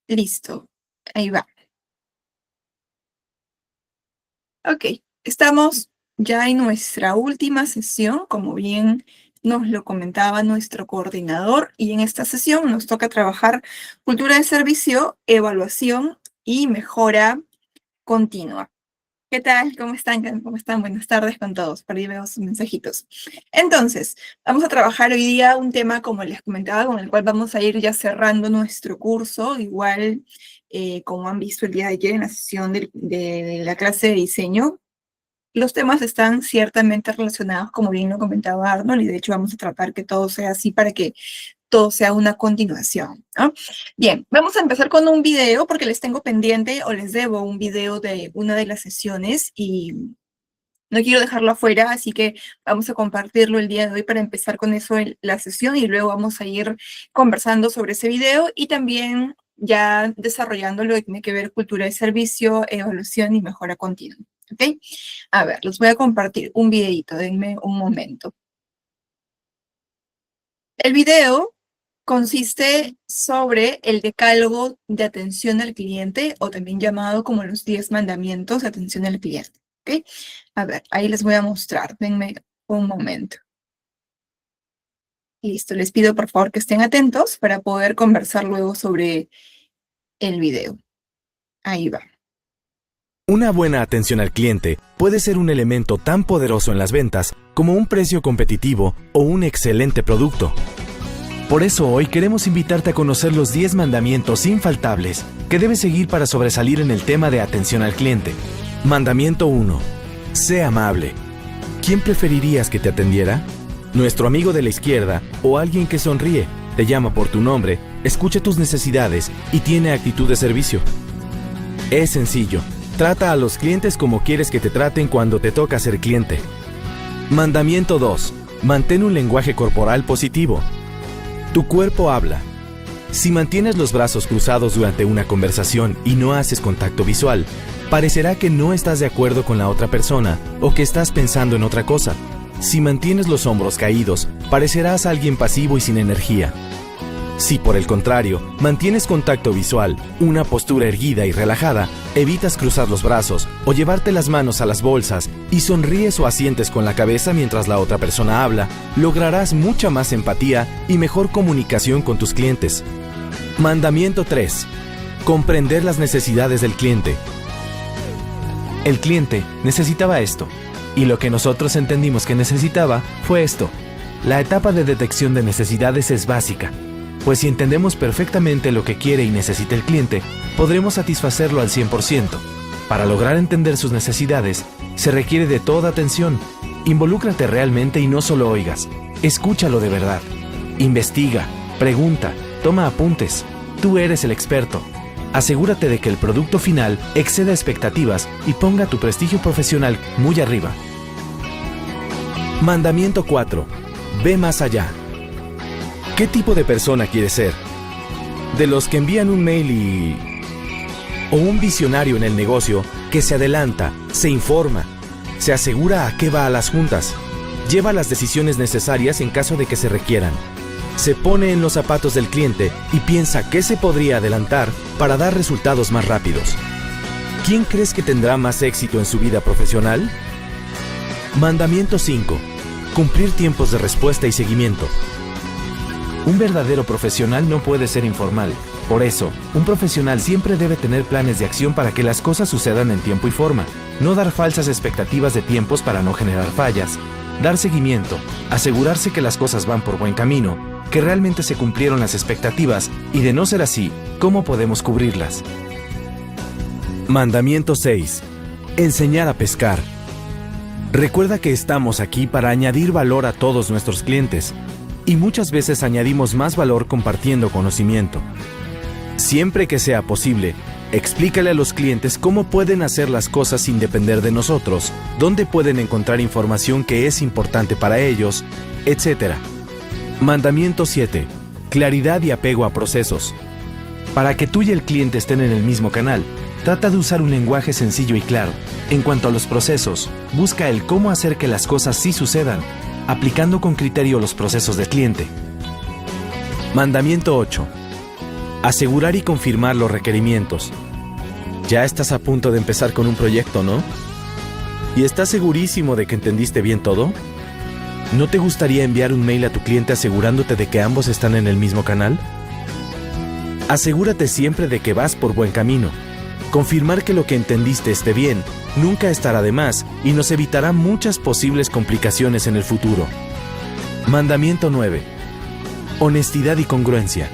Listo, ahí va. Ok, estamos ya en nuestra última sesión, como bien nos lo comentaba nuestro coordinador, y en esta sesión nos toca trabajar cultura de servicio, evaluación y mejora continua. ¿Qué tal? ¿Cómo están? ¿Cómo están? Buenas tardes con todos. Por ahí veo sus mensajitos. Entonces, vamos a trabajar hoy día un tema, como les comentaba, con el cual vamos a ir ya cerrando nuestro curso. Igual, como han visto el día de ayer en la sesión de la clase de diseño, los temas están ciertamente relacionados, como bien lo comentaba Arnold, y de hecho vamos a tratar que todo sea así para que todo sea una continuación, ¿no? Bien, vamos a empezar con un video porque les tengo pendiente o les debo un video de una de las sesiones y no quiero dejarlo afuera, así que vamos a compartirlo el día de hoy para empezar con eso la sesión y luego vamos a ir conversando sobre ese video y también ya desarrollando lo que tiene que ver cultura de servicio, evaluación y mejora continua. ¿Ok? A ver, les voy a compartir un videito, denme un momento. El video consiste sobre el decálogo de atención al cliente, o también llamado como los 10 mandamientos de atención al cliente. ¿Ok? A ver, ahí les voy a mostrar. Denme un momento. Listo, les pido por favor que estén atentos para poder conversar luego sobre el video. Ahí va. Una buena atención al cliente puede ser un elemento tan poderoso en las ventas como un precio competitivo o un excelente producto. Por eso hoy queremos invitarte a conocer los 10 mandamientos infaltables que debes seguir para sobresalir en el tema de atención al cliente. Mandamiento 1. Sé amable. ¿Quién preferirías que te atendiera? ¿Nuestro amigo de la izquierda o alguien que sonríe, te llama por tu nombre, escucha tus necesidades y tiene actitud de servicio? Es sencillo. Trata a los clientes como quieres que te traten cuando te toca ser cliente. Mandamiento 2. Mantén un lenguaje corporal positivo. Tu cuerpo habla. Si mantienes los brazos cruzados durante una conversación y no haces contacto visual, parecerá que no estás de acuerdo con la otra persona o que estás pensando en otra cosa. Si mantienes los hombros caídos, parecerás alguien pasivo y sin energía. Si, por el contrario, mantienes contacto visual, una postura erguida y relajada, evitas cruzar los brazos o llevarte las manos a las bolsas y sonríes o asientes con la cabeza mientras la otra persona habla, lograrás mucha más empatía y mejor comunicación con tus clientes. Mandamiento 3. Comprender las necesidades del cliente. El cliente necesitaba esto, y lo que nosotros entendimos que necesitaba fue esto. La etapa de detección de necesidades es básica, pues si entendemos perfectamente lo que quiere y necesita el cliente, podremos satisfacerlo al 100%. Para lograr entender sus necesidades, se requiere de toda atención. Involúcrate realmente y no solo oigas. Escúchalo de verdad. Investiga, pregunta, toma apuntes. Tú eres el experto. Asegúrate de que el producto final exceda expectativas y ponga tu prestigio profesional muy arriba. Mandamiento 4. Ve más allá. ¿Qué tipo de persona quieres ser? ¿De los que envían un mail o un visionario en el negocio que se adelanta, se informa, se asegura a qué va a las juntas, lleva las decisiones necesarias en caso de que se requieran, se pone en los zapatos del cliente y piensa qué se podría adelantar para dar resultados más rápidos? ¿Quién crees que tendrá más éxito en su vida profesional? Mandamiento 5. Cumplir tiempos de respuesta y seguimiento. Un verdadero profesional no puede ser informal. Por eso, un profesional siempre debe tener planes de acción para que las cosas sucedan en tiempo y forma. No dar falsas expectativas de tiempos para no generar fallas. Dar seguimiento, asegurarse que las cosas van por buen camino, que realmente se cumplieron las expectativas y de no ser así, ¿cómo podemos cubrirlas? Mandamiento 6. Enseñar a pescar. Recuerda que estamos aquí para añadir valor a todos nuestros clientes. Y muchas veces añadimos más valor compartiendo conocimiento. Siempre que sea posible, explícale a los clientes cómo pueden hacer las cosas sin depender de nosotros, dónde pueden encontrar información que es importante para ellos, etc. Mandamiento 7. Claridad y apego a procesos. Para que tú y el cliente estén en el mismo canal, trata de usar un lenguaje sencillo y claro. En cuanto a los procesos, busca el cómo hacer que las cosas sí sucedan, aplicando con criterio los procesos del cliente. Mandamiento 8. Asegurar y confirmar los requerimientos. Ya estás a punto de empezar con un proyecto, ¿no? ¿Y estás segurísimo de que entendiste bien todo? ¿No te gustaría enviar un mail a tu cliente asegurándote de que ambos están en el mismo canal? Asegúrate siempre de que vas por buen camino. Confirmar que lo que entendiste esté bien nunca estará de más y nos evitará muchas posibles complicaciones en el futuro. Mandamiento 9. Honestidad y congruencia.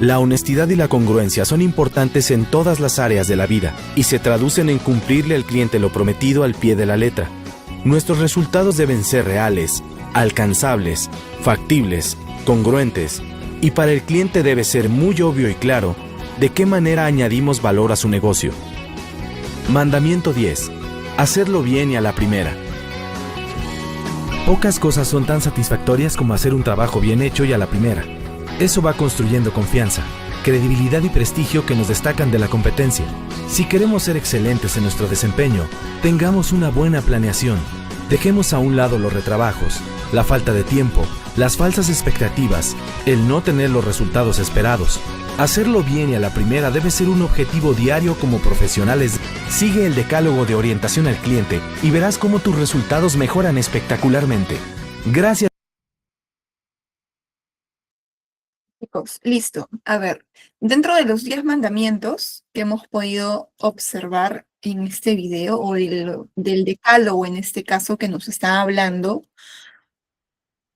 La honestidad y la congruencia son importantes en todas las áreas de la vida y se traducen en cumplirle al cliente lo prometido al pie de la letra. Nuestros resultados deben ser reales, alcanzables, factibles, congruentes, y para el cliente debe ser muy obvio y claro de qué manera añadimos valor a su negocio. Mandamiento 10. Hacerlo bien y a la primera. Pocas cosas son tan satisfactorias como hacer un trabajo bien hecho y a la primera. Eso va construyendo confianza, credibilidad y prestigio que nos destacan de la competencia. Si queremos ser excelentes en nuestro desempeño, tengamos una buena planeación. Dejemos a un lado los retrabajos, la falta de tiempo, las falsas expectativas, el no tener los resultados esperados. Hacerlo bien y a la primera debe ser un objetivo diario como profesionales. Sigue el decálogo de orientación al cliente y verás cómo tus resultados mejoran espectacularmente. Gracias. Chicos, listo. A ver, dentro de los 10 mandamientos que hemos podido observar en este video, o del decálogo en este caso que nos está hablando,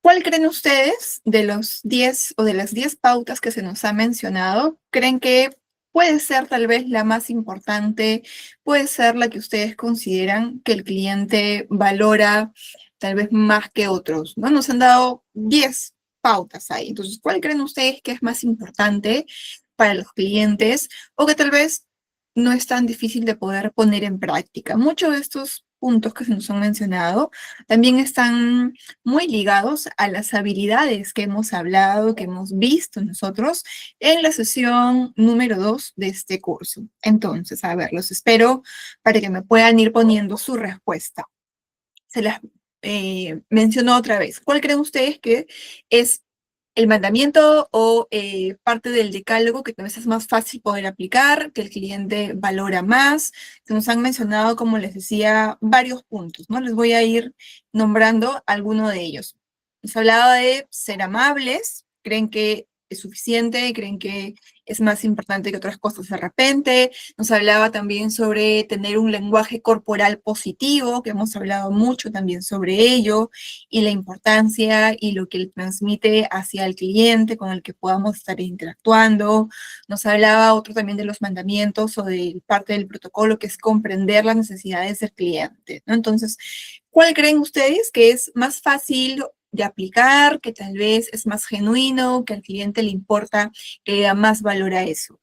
¿cuál creen ustedes de los 10 o de las 10 pautas que se nos ha mencionado? ¿Creen que puede ser tal vez la más importante? ¿Puede ser la que ustedes consideran que el cliente valora tal vez más que otros? ¿No? Nos han dado 10 pautas ahí. Entonces, ¿cuál creen ustedes que es más importante para los clientes o que tal vez no es tan difícil de poder poner en práctica? Muchos de estos puntos que se nos han mencionado también están muy ligados a las habilidades que hemos hablado, que hemos visto nosotros en la sesión número 2 de este curso. Entonces, a ver, los espero para que me puedan ir poniendo su respuesta. Se las menciono otra vez. ¿Cuál creen ustedes que es el mandamiento o parte del decálogo que a veces es más fácil poder aplicar, que el cliente valora más? Se nos han mencionado, como les decía, varios puntos, ¿no? Les voy a ir nombrando alguno de ellos. Nos hablaba de ser amables. ¿Creen que es suficiente? ¿Creen que es más importante que otras cosas de repente? Nos hablaba también sobre tener un lenguaje corporal positivo, que hemos hablado mucho también sobre ello, y la importancia y lo que le transmite hacia el cliente con el que podamos estar interactuando. Nos hablaba otro también de los mandamientos o de parte del protocolo, que es comprender las necesidades del cliente, ¿no? Entonces, ¿cuál creen ustedes que es más fácil de aplicar, que tal vez es más genuino, que al cliente le importa, que le da más valor a eso?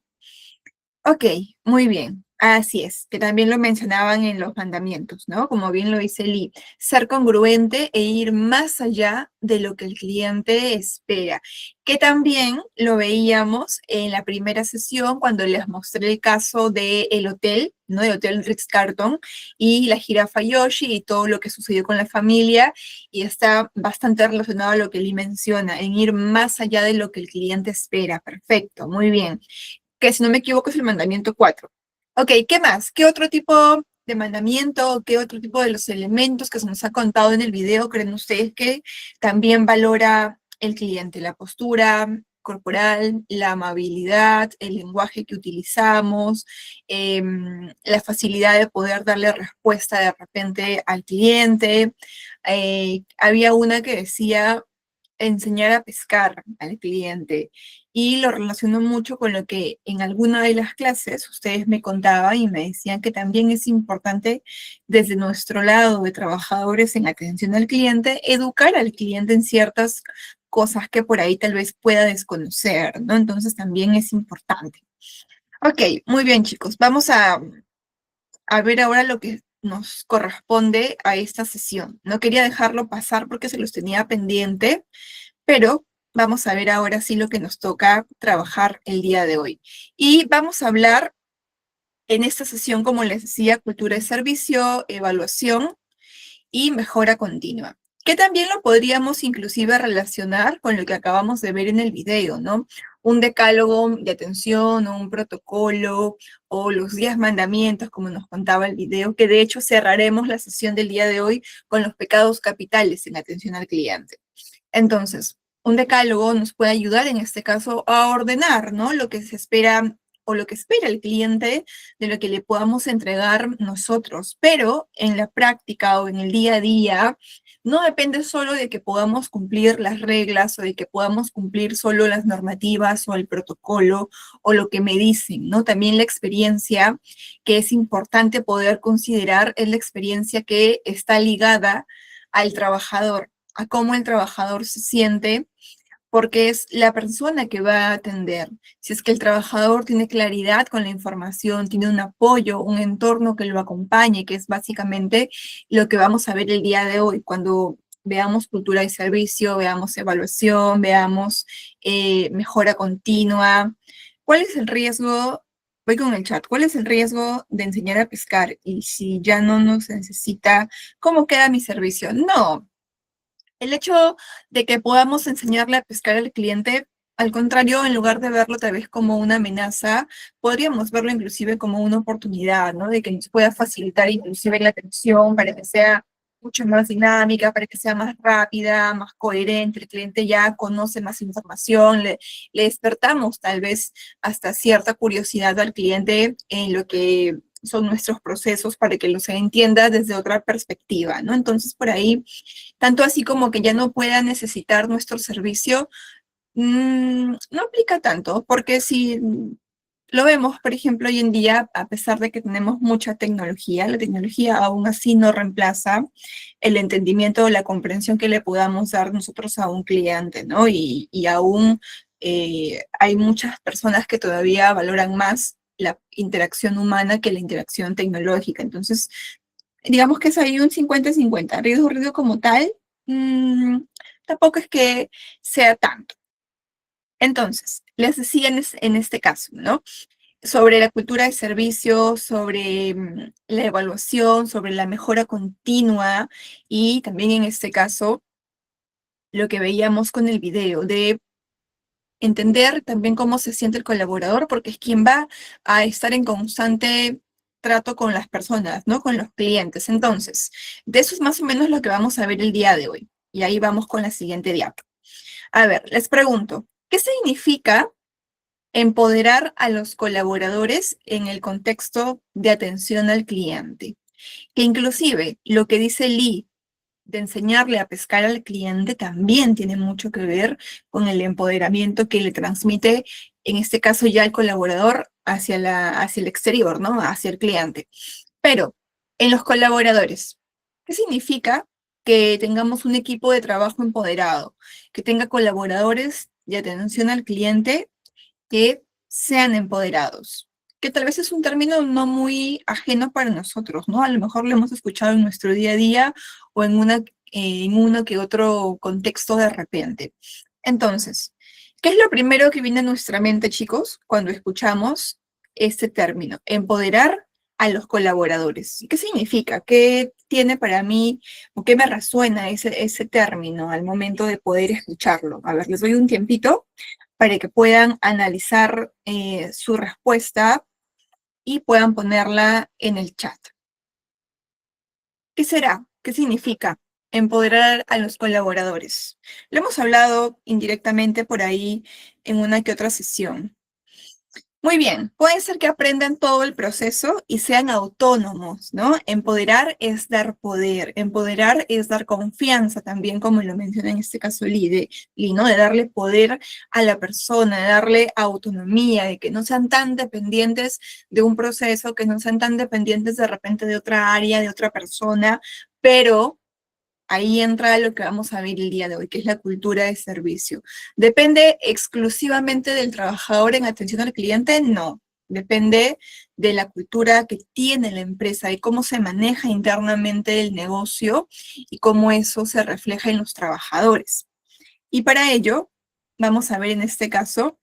Ok, muy bien. Así es, que también lo mencionaban en los mandamientos, ¿no? Como bien lo dice Lee, ser congruente e ir más allá de lo que el cliente espera, que también lo veíamos en la primera sesión cuando les mostré el caso del hotel, ¿no? El Hotel Ritz-Carlton y la jirafa Yoshi y todo lo que sucedió con la familia, y está bastante relacionado a lo que Lee menciona, en ir más allá de lo que el cliente espera. Perfecto, muy bien. Que si no me equivoco es el mandamiento 4. Ok, ¿qué más? ¿Qué otro tipo de mandamiento, qué otro tipo de los elementos que se nos ha contado en el video creen ustedes que también valora el cliente? La postura corporal, la amabilidad, el lenguaje que utilizamos, la facilidad de poder darle respuesta de repente al cliente. Había una que decía enseñar a pescar al cliente, y lo relaciono mucho con lo que en alguna de las clases ustedes me contaban y me decían que también es importante desde nuestro lado de trabajadores en atención al cliente, educar al cliente en ciertas cosas que por ahí tal vez pueda desconocer, ¿no? Entonces también es importante. Ok, muy bien, chicos. Vamos a ver ahora lo que nos corresponde a esta sesión. No quería dejarlo pasar porque se los tenía pendiente, pero vamos a ver ahora sí lo que nos toca trabajar el día de hoy. Y vamos a hablar en esta sesión, como les decía, cultura de servicio, evaluación y mejora continua, que también lo podríamos inclusive relacionar con lo que acabamos de ver en el video, ¿no? un decálogo de atención o un protocolo o los 10 mandamientos, como nos contaba el video, que de hecho cerraremos la sesión del día de hoy con los pecados capitales en atención al cliente. Entonces, un decálogo nos puede ayudar en este caso a ordenar, ¿no? Lo que se espera o lo que espera el cliente de lo que le podamos entregar nosotros, pero en la práctica o en el día a día no depende solo de que podamos cumplir las reglas o de que podamos cumplir solo las normativas o el protocolo o lo que me dicen, ¿no? También la experiencia que es importante poder considerar es la experiencia que está ligada al trabajador, a cómo el trabajador se siente, porque es la persona que va a atender. Si es que el trabajador tiene claridad con la información, tiene un apoyo, un entorno que lo acompañe, que es básicamente lo que vamos a ver el día de hoy, cuando veamos cultura de servicio, veamos evaluación, veamos mejora continua. ¿Cuál es el riesgo? Voy con el chat. ¿Cuál es el riesgo de enseñar a pescar? Y si ya no nos necesita, ¿cómo queda mi servicio? No, el hecho de que podamos enseñarle a pescar al cliente, al contrario, en lugar de verlo tal vez como una amenaza, podríamos verlo inclusive como una oportunidad, ¿no? De que nos pueda facilitar inclusive la atención para que sea mucho más dinámica, para que sea más rápida, más coherente, el cliente ya conoce más información, le despertamos tal vez hasta cierta curiosidad al cliente en lo que son nuestros procesos para que los entienda desde otra perspectiva, ¿no? Entonces, por ahí tanto así como que ya no pueda necesitar nuestro servicio, no aplica tanto, porque si lo vemos, por ejemplo, hoy en día, a pesar de que tenemos mucha tecnología, la tecnología aún así no reemplaza el entendimiento o la comprensión que le podamos dar nosotros a un cliente, ¿no? Y aún hay muchas personas que todavía valoran más la interacción humana que la interacción tecnológica. Entonces, digamos que es ahí un 50-50. Riesgo como tal, mm, tampoco es que sea tanto. Entonces, les decía en este caso, ¿no? Sobre la cultura de servicio, sobre la evaluación, sobre la mejora continua y también en este caso lo que veíamos con el video de entender también cómo se siente el colaborador, porque es quien va a estar en constante trato con las personas, ¿no? Con los clientes. Entonces, de eso es más o menos lo que vamos a ver el día de hoy. Y ahí vamos con la siguiente diapo. A ver, les pregunto, ¿qué significa empoderar a los colaboradores en el contexto de atención al cliente? Que inclusive lo que dice Lee de enseñarle a pescar al cliente también tiene mucho que ver con el empoderamiento que le transmite, en este caso ya el colaborador hacia el exterior, ¿no? Hacia el cliente. Pero en los colaboradores, ¿qué significa que tengamos un equipo de trabajo empoderado? Que tenga colaboradores de atención al cliente que sean empoderados, que tal vez es un término no muy ajeno para nosotros, ¿no? A lo mejor lo hemos escuchado en nuestro día a día o en uno que otro contexto de repente. Entonces, ¿qué es lo primero que viene a nuestra mente, chicos, cuando escuchamos este término? Empoderar a los colaboradores. ¿Qué significa? ¿Qué tiene para mí o qué me resuena ese término al momento de poder escucharlo? A ver, les doy un tiempito para que puedan analizar su respuesta y puedan ponerla en el chat. ¿Qué será? ¿Qué significa empoderar a los colaboradores? Lo hemos hablado indirectamente por ahí en una que otra sesión. Muy bien, puede ser que aprendan todo el proceso y sean autónomos, ¿no? Empoderar es dar poder, empoderar es dar confianza también, como lo menciona en este caso Lee, ¿no? De darle poder a la persona, de darle autonomía, de que no sean tan dependientes de un proceso, que no sean tan dependientes de repente de otra área, de otra persona, pero ahí entra lo que vamos a ver el día de hoy, que es la cultura de servicio. ¿Depende exclusivamente del trabajador en atención al cliente? No. Depende de la cultura que tiene la empresa y cómo se maneja internamente el negocio y cómo eso se refleja en los trabajadores. Y para ello, vamos a ver en este caso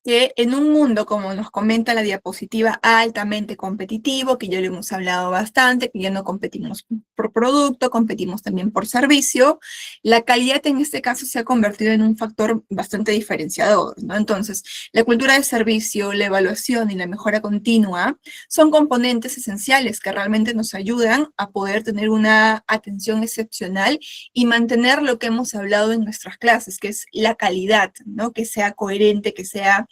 que en un mundo, como nos comenta la diapositiva, altamente competitivo, que ya lo hemos hablado bastante, que ya no competimos por producto, competimos también por servicio, la calidad en este caso se ha convertido en un factor bastante diferenciador, ¿no? Entonces, la cultura de servicio, la evaluación y la mejora continua son componentes esenciales que realmente nos ayudan a poder tener una atención excepcional y mantener lo que hemos hablado en nuestras clases, que es la calidad, ¿no? Que sea coherente, que sea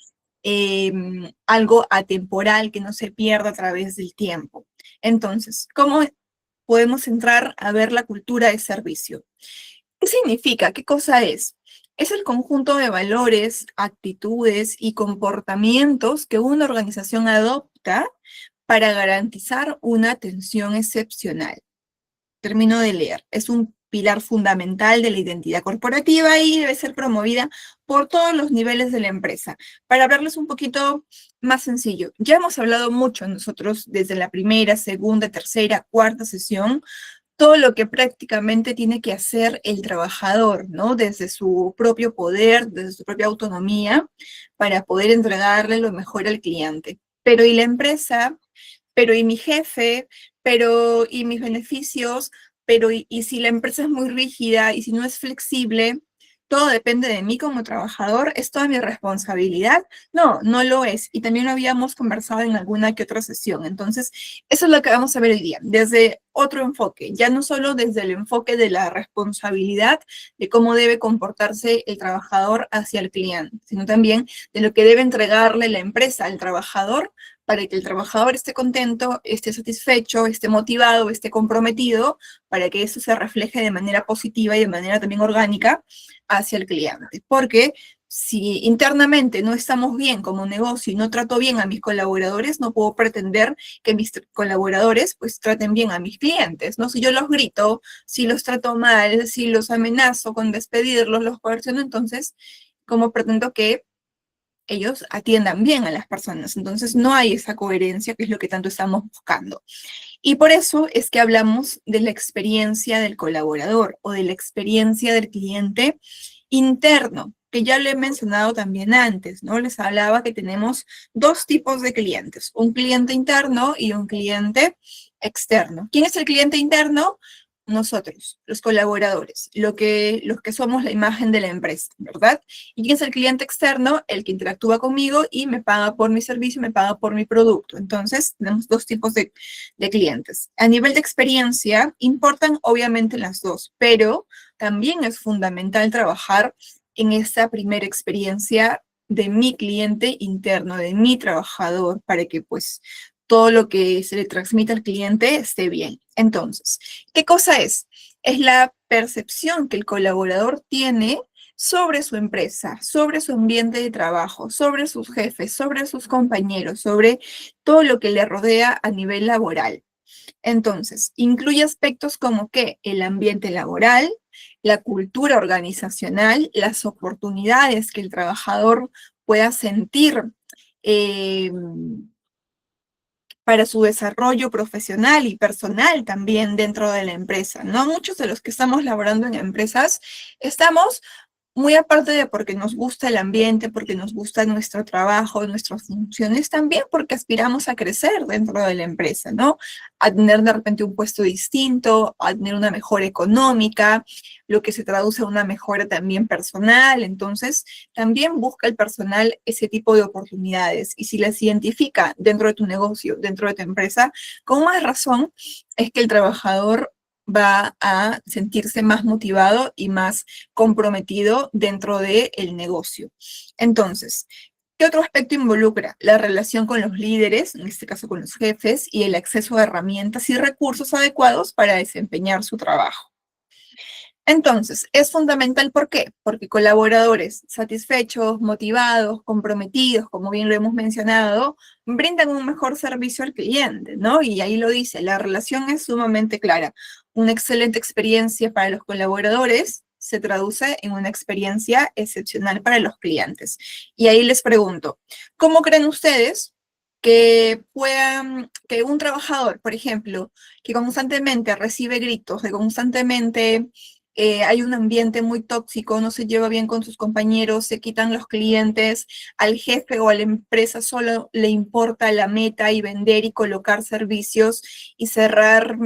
algo atemporal, que no se pierda a través del tiempo. Entonces, ¿cómo podemos entrar a ver la cultura de servicio? ¿Qué significa? ¿Qué cosa es? Es el conjunto de valores, actitudes y comportamientos que una organización adopta para garantizar una atención excepcional. Termino de leer. Es un pilar fundamental de la identidad corporativa y debe ser promovida por todos los niveles de la empresa. Para hablarles un poquito más sencillo, ya hemos hablado mucho nosotros desde la primera, segunda, tercera, cuarta sesión, todo lo que prácticamente tiene que hacer el trabajador, ¿no? Desde su propio poder, desde su propia autonomía, para poder entregarle lo mejor al cliente. Pero ¿y la empresa? Pero ¿y mi jefe? Pero ¿y mis beneficios? Pero ¿y si la empresa es muy rígida y si no es flexible? Todo depende de mí como trabajador, ¿es toda mi responsabilidad? No, no lo es. Y también lo habíamos conversado en alguna que otra sesión. Entonces, eso es lo que vamos a ver hoy día, desde otro enfoque, ya no solo desde el enfoque de la responsabilidad, de cómo debe comportarse el trabajador hacia el cliente, sino también de lo que debe entregarle la empresa al trabajador para que el trabajador esté contento, esté satisfecho, esté motivado, esté comprometido, para que eso se refleje de manera positiva y de manera también orgánica hacia el cliente. Porque si internamente no estamos bien como negocio y no trato bien a mis colaboradores, no puedo pretender que mis colaboradores pues traten bien a mis clientes, ¿no? Si yo los grito, si los trato mal, si los amenazo con despedirlos, los coerciono, entonces, ¿cómo pretendo que ellos atiendan bien a las personas? Entonces no hay esa coherencia que es lo que tanto estamos buscando. Y por eso es que hablamos de la experiencia del colaborador o de la experiencia del cliente interno, que ya lo he mencionado también antes, ¿no? Les hablaba que tenemos dos tipos de clientes, un cliente interno y un cliente externo. ¿Quién es el cliente interno? Nosotros, los colaboradores, los que somos la imagen de la empresa, ¿verdad? ¿Y quién es el cliente externo? El que interactúa conmigo y me paga por mi servicio, me paga por mi producto. Entonces, tenemos dos tipos de clientes. A nivel de experiencia, importan obviamente las dos, pero también es fundamental trabajar en esta primera experiencia de mi cliente interno, de mi trabajador, para que pues todo lo que se le transmite al cliente esté bien. Entonces, ¿qué cosa es? Es la percepción que el colaborador tiene sobre su empresa, sobre su ambiente de trabajo, sobre sus jefes, sobre sus compañeros, sobre todo lo que le rodea a nivel laboral. Entonces, incluye aspectos como que el ambiente laboral, la cultura organizacional, las oportunidades que el trabajador pueda sentir eh, para su desarrollo profesional y personal también dentro de la empresa, ¿no? Muchos de los que estamos laborando en empresas estamos muy aparte de porque nos gusta el ambiente, porque nos gusta nuestro trabajo, nuestras funciones, también porque aspiramos a crecer dentro de la empresa, ¿no? A tener de repente un puesto distinto, a tener una mejora económica, lo que se traduce a una mejora también personal. Entonces, también busca el personal ese tipo de oportunidades. Y si las identifica dentro de tu negocio, dentro de tu empresa, con más razón es que el trabajador va a sentirse más motivado y más comprometido dentro del negocio. Entonces, ¿qué otro aspecto involucra? La relación con los líderes, en este caso con los jefes, y el acceso a herramientas y recursos adecuados para desempeñar su trabajo. Entonces, es fundamental, ¿por qué? Porque colaboradores satisfechos, motivados, comprometidos, como bien lo hemos mencionado, brindan un mejor servicio al cliente, ¿no? Y ahí lo dice, la relación es sumamente clara. Una excelente experiencia para los colaboradores se traduce en una experiencia excepcional para los clientes. Y ahí les pregunto, ¿cómo creen ustedes que un trabajador, por ejemplo, que constantemente recibe gritos, que constantemente hay un ambiente muy tóxico, no se lleva bien con sus compañeros, se quitan los clientes, al jefe o a la empresa solo le importa la meta y vender y colocar servicios y cerrar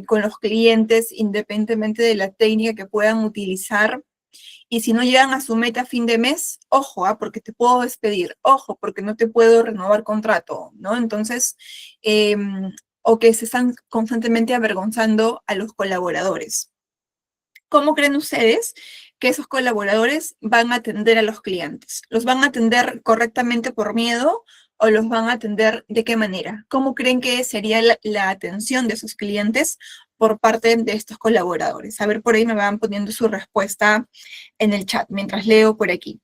con los clientes independientemente de la técnica que puedan utilizar. Y si no llegan a su meta a fin de mes, ojo, porque te puedo despedir, ojo, porque no te puedo renovar contrato, ¿no? Entonces, eh, o que se están constantemente avergonzando a los colaboradores. ¿Cómo creen ustedes que esos colaboradores van a atender a los clientes? ¿Los van a atender correctamente por miedo o los van a atender de qué manera? ¿Cómo creen que sería la atención de sus clientes por parte de estos colaboradores? A ver, por ahí me van poniendo su respuesta en el chat mientras leo por aquí.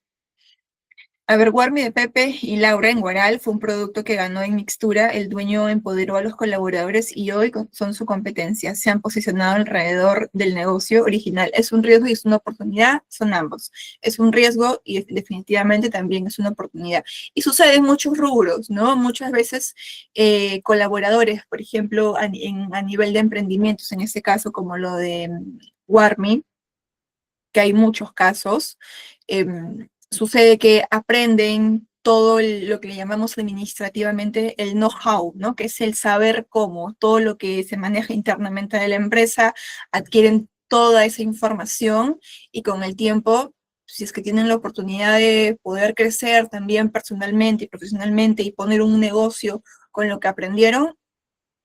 A ver, Warmi de Pepe y Laura en Guaral fue un producto que ganó en mixtura. El dueño empoderó a los colaboradores y hoy son su competencia. Se han posicionado alrededor del negocio original. Es un riesgo y es una oportunidad, son ambos. Es un riesgo y definitivamente también es una oportunidad. Y sucede en muchos rubros, ¿no? Muchas veces colaboradores, por ejemplo, a nivel de emprendimientos, en este caso como lo de Warmi, que hay muchos casos, sucede que aprenden todo lo que le llamamos administrativamente el know-how, ¿no? Que es el saber cómo, todo lo que se maneja internamente de la empresa, adquieren toda esa información y con el tiempo, si es que tienen la oportunidad de poder crecer también personalmente y profesionalmente y poner un negocio con lo que aprendieron,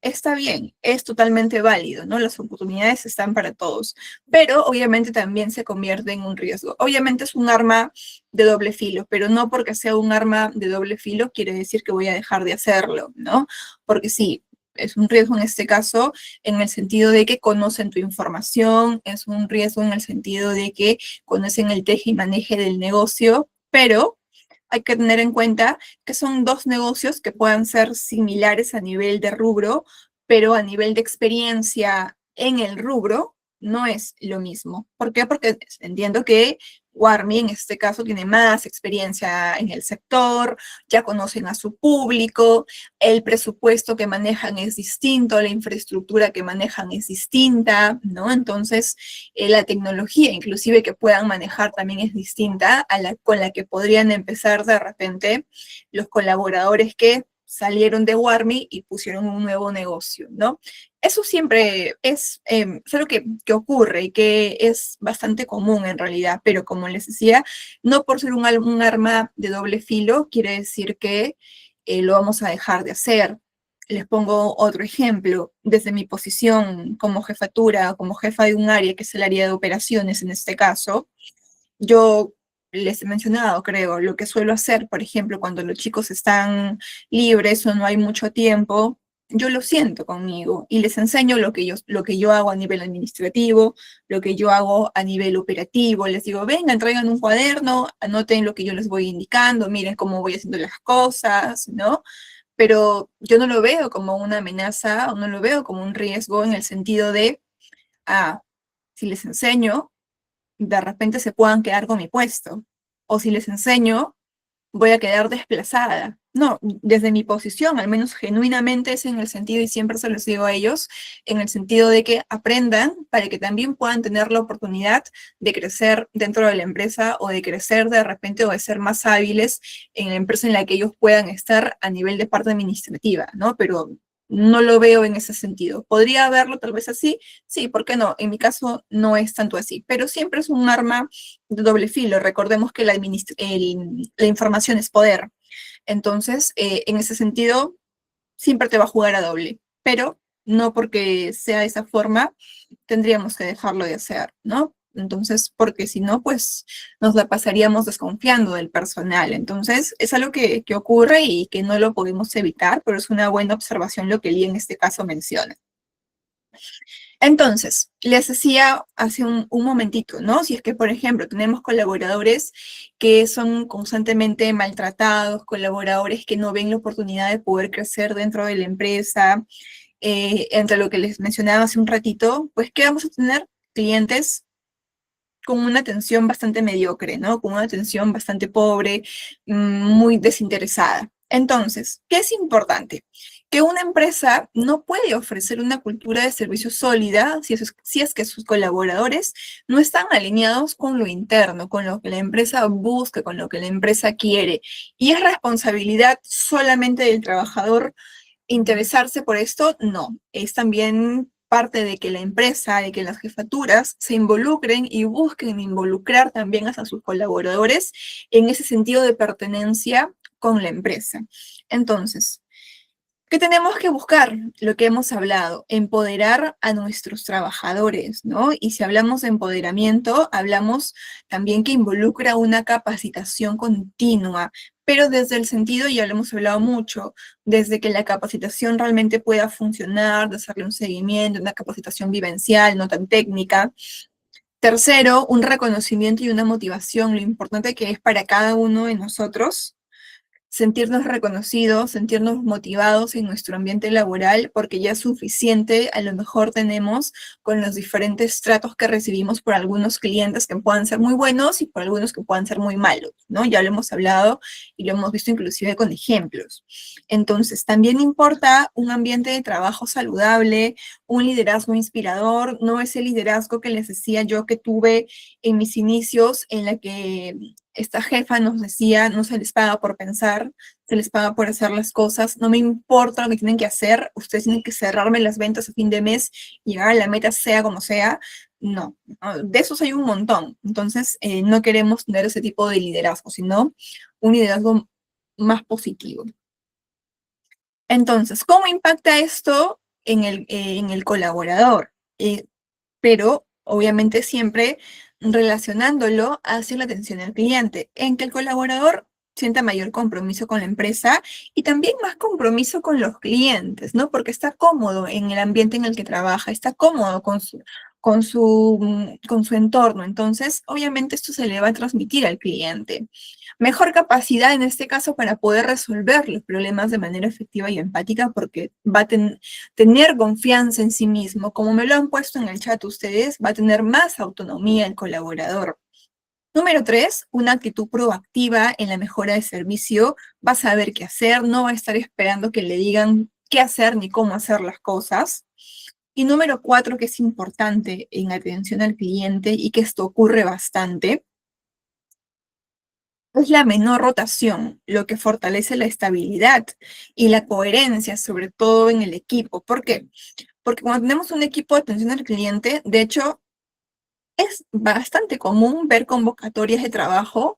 está bien, es totalmente válido, ¿no? Las oportunidades están para todos, pero obviamente también se convierte en un riesgo. Obviamente es un arma de doble filo, pero no porque sea un arma de doble filo quiere decir que voy a dejar de hacerlo, ¿no? Porque sí, es un riesgo en este caso en el sentido de que conocen tu información, es un riesgo en el sentido de que conocen el teje y maneje del negocio, pero hay que tener en cuenta que son dos negocios que puedan ser similares a nivel de rubro, pero a nivel de experiencia en el rubro no es lo mismo. ¿Por qué? Porque entiendo que Warmi en este caso tiene más experiencia en el sector, ya conocen a su público, el presupuesto que manejan es distinto, la infraestructura que manejan es distinta, ¿no? Entonces, la tecnología inclusive que puedan manejar también es distinta a con la que podrían empezar de repente los colaboradores que salieron de Warmi y pusieron un nuevo negocio, ¿no? Eso siempre es algo que ocurre y que es bastante común en realidad, pero como les decía, no por ser un arma de doble filo quiere decir que lo vamos a dejar de hacer. Les pongo otro ejemplo. Desde mi posición como jefatura, como jefa de un área, que es el área de operaciones en este caso, yo les he mencionado, creo, lo que suelo hacer, por ejemplo, cuando los chicos están libres o no hay mucho tiempo, yo lo siento conmigo y les enseño lo que yo hago a nivel administrativo, lo que yo hago a nivel operativo. Les digo, vengan, traigan un cuaderno, anoten lo que yo les voy indicando, miren cómo voy haciendo las cosas, ¿no? Pero yo no lo veo como una amenaza o no lo veo como un riesgo en el sentido de, si les enseño, de repente se puedan quedar con mi puesto. O si les enseño, voy a quedar desplazada. No, desde mi posición, al menos genuinamente es en el sentido, y siempre se los digo a ellos, en el sentido de que aprendan para que también puedan tener la oportunidad de crecer dentro de la empresa o de crecer de repente o de ser más hábiles en la empresa en la que ellos puedan estar a nivel de parte administrativa, ¿no? Pero no lo veo en ese sentido. ¿Podría verlo tal vez así? Sí, ¿por qué no? En mi caso no es tanto así, pero siempre es un arma de doble filo. Recordemos que la información es poder. Entonces, en ese sentido, siempre te va a jugar a doble, pero no porque sea de esa forma, tendríamos que dejarlo de hacer, ¿no? Entonces, porque si no, pues nos la pasaríamos desconfiando del personal. Entonces, es algo que ocurre y que no lo podemos evitar, pero es una buena observación lo que Lee en este caso menciona. Entonces, les decía hace un momentito, ¿no? Si es que, por ejemplo, tenemos colaboradores que son constantemente maltratados, colaboradores que no ven la oportunidad de poder crecer dentro de la empresa, entre lo que les mencionaba hace un ratito, pues, ¿qué vamos a tener? Clientes con una atención bastante mediocre, ¿no? Con una atención bastante pobre, muy desinteresada. Entonces, ¿qué es importante? que una empresa no puede ofrecer una cultura de servicio sólida si es que sus colaboradores no están alineados con lo interno, con lo que la empresa busca, con lo que la empresa quiere. ¿Y es responsabilidad solamente del trabajador interesarse por esto? No, es también parte de que la empresa, de que las jefaturas se involucren y busquen involucrar también a sus colaboradores en ese sentido de pertenencia con la empresa. Entonces, ¿qué tenemos que buscar? Lo que hemos hablado, empoderar a nuestros trabajadores, ¿no? Y si hablamos de empoderamiento, hablamos también que involucra una capacitación continua, pero desde el sentido, ya lo hemos hablado mucho, desde que la capacitación realmente pueda funcionar, de hacerle un seguimiento, una capacitación vivencial, no tan técnica. Tercero, un reconocimiento y una motivación, lo importante que es para cada uno de nosotros sentirnos reconocidos, sentirnos motivados en nuestro ambiente laboral, porque ya es suficiente, a lo mejor tenemos con los diferentes tratos que recibimos por algunos clientes que puedan ser muy buenos y por algunos que puedan ser muy malos, ¿no? Ya lo hemos hablado y lo hemos visto inclusive con ejemplos. Entonces, también importa un ambiente de trabajo saludable, un liderazgo inspirador, no ese liderazgo que les decía yo que tuve en mis inicios, en la que esta jefa nos decía, no se les paga por pensar, se les paga por hacer las cosas, no me importa lo que tienen que hacer, ustedes tienen que cerrarme las ventas a fin de mes, llegar a la meta sea como sea. No, de esos hay un montón. Entonces, no queremos tener ese tipo de liderazgo, sino un liderazgo más positivo. Entonces, ¿cómo impacta esto en el colaborador? Pero obviamente siempre relacionándolo hacia la atención al cliente, en que el colaborador sienta mayor compromiso con la empresa y también más compromiso con los clientes, ¿no? Porque está cómodo en el ambiente en el que trabaja, está cómodo con su entorno. Entonces, obviamente esto se le va a transmitir al cliente. Mejor capacidad en este caso para poder resolver los problemas de manera efectiva y empática porque va a tener confianza en sí mismo. Como me lo han puesto en el chat ustedes, va a tener más autonomía el colaborador. Número 3, una actitud proactiva en la mejora de servicio. Va a saber qué hacer, no va a estar esperando que le digan qué hacer ni cómo hacer las cosas. Y número 4, que es importante en atención al cliente y que esto ocurre bastante, es la menor rotación, lo que fortalece la estabilidad y la coherencia, sobre todo en el equipo. ¿Por qué? Porque cuando tenemos un equipo de atención al cliente, de hecho, es bastante común ver convocatorias de trabajo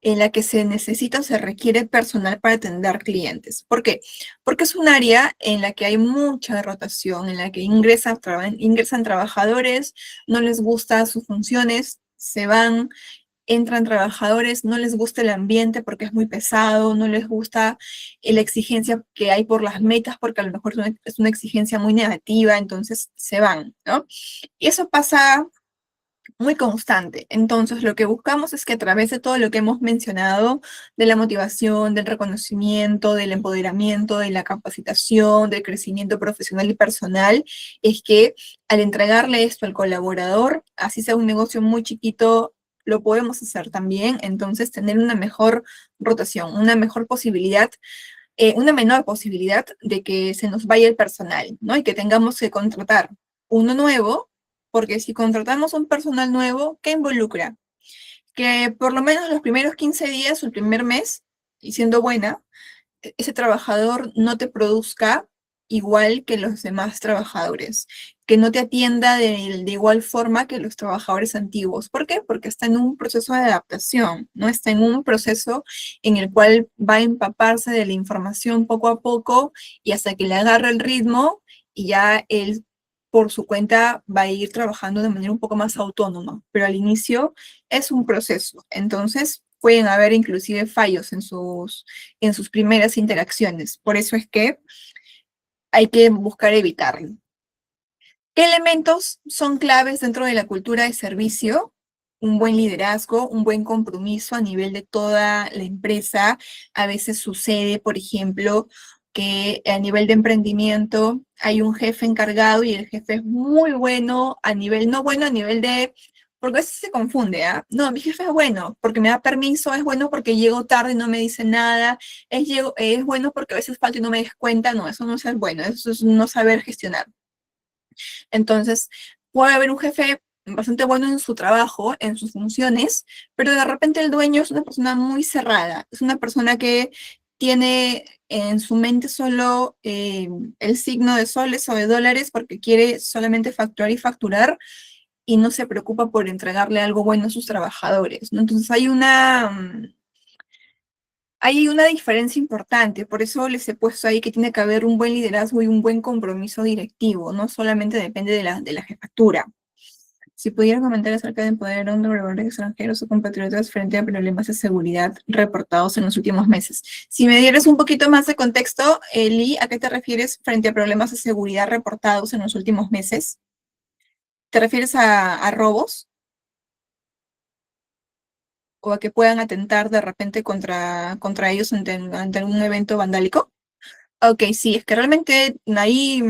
en la que se necesita o se requiere personal para atender clientes. ¿Por qué? Porque es un área en la que hay mucha rotación, en la que ingresan trabajadores, no les gustan sus funciones, se van, entran trabajadores, no les gusta el ambiente porque es muy pesado, no les gusta la exigencia que hay por las metas porque a lo mejor es una exigencia muy negativa, entonces se van, ¿no? Y eso pasa muy constante. Entonces, lo que buscamos es que a través de todo lo que hemos mencionado, de la motivación, del reconocimiento, del empoderamiento, de la capacitación, del crecimiento profesional y personal, es que al entregarle esto al colaborador, así sea un negocio muy chiquito, lo podemos hacer también. Entonces, tener una mejor rotación, una mejor posibilidad, una menor posibilidad de que se nos vaya el personal, ¿no? Y que tengamos que contratar uno nuevo, porque si contratamos un personal nuevo, ¿qué involucra? Que por lo menos los primeros 15 días o el primer mes, y siendo buena, ese trabajador no te produzca igual que los demás trabajadores, que no te atienda de igual forma que los trabajadores antiguos. ¿Por qué? Porque está en un proceso de adaptación, ¿no? Está en un proceso en el cual va a empaparse de la información poco a poco y hasta que le agarre el ritmo y ya él por su cuenta va a ir trabajando de manera un poco más autónoma, pero al inicio es un proceso. Entonces, pueden haber inclusive fallos en sus primeras interacciones. Por eso es que hay que buscar evitarlo. ¿Qué elementos son claves dentro de la cultura de servicio? Un buen liderazgo, un buen compromiso a nivel de toda la empresa. A veces sucede, por ejemplo, que a nivel de emprendimiento hay un jefe encargado y el jefe es muy bueno a nivel, no bueno a nivel de Porque a veces se confunde, ¿ah? No, mi jefe es bueno porque me da permiso, es bueno porque llego tarde y no me dice nada, es bueno porque a veces falta y no me des cuenta. No, eso no es ser bueno, eso es no saber gestionar. Entonces, puede haber un jefe bastante bueno en su trabajo, en sus funciones, pero de repente el dueño es una persona muy cerrada, es una persona que tiene en su mente solo el signo de soles o de dólares porque quiere solamente facturar y facturar y no se preocupa por entregarle algo bueno a sus trabajadores, ¿no? Entonces hay una diferencia importante, por eso les he puesto ahí que tiene que haber un buen liderazgo y un buen compromiso directivo, no solamente depende de la jefatura. Si pudiera comentar acerca de empoderar a un trabajador extranjeros o compatriotas frente a problemas de seguridad reportados en los últimos meses. Si me dieras un poquito más de contexto, Eli, ¿a qué te refieres frente a problemas de seguridad reportados en los últimos meses? ¿Te refieres a robos o a que puedan atentar de repente contra ellos ante algún evento vandálico? Ok, sí, es que realmente ahí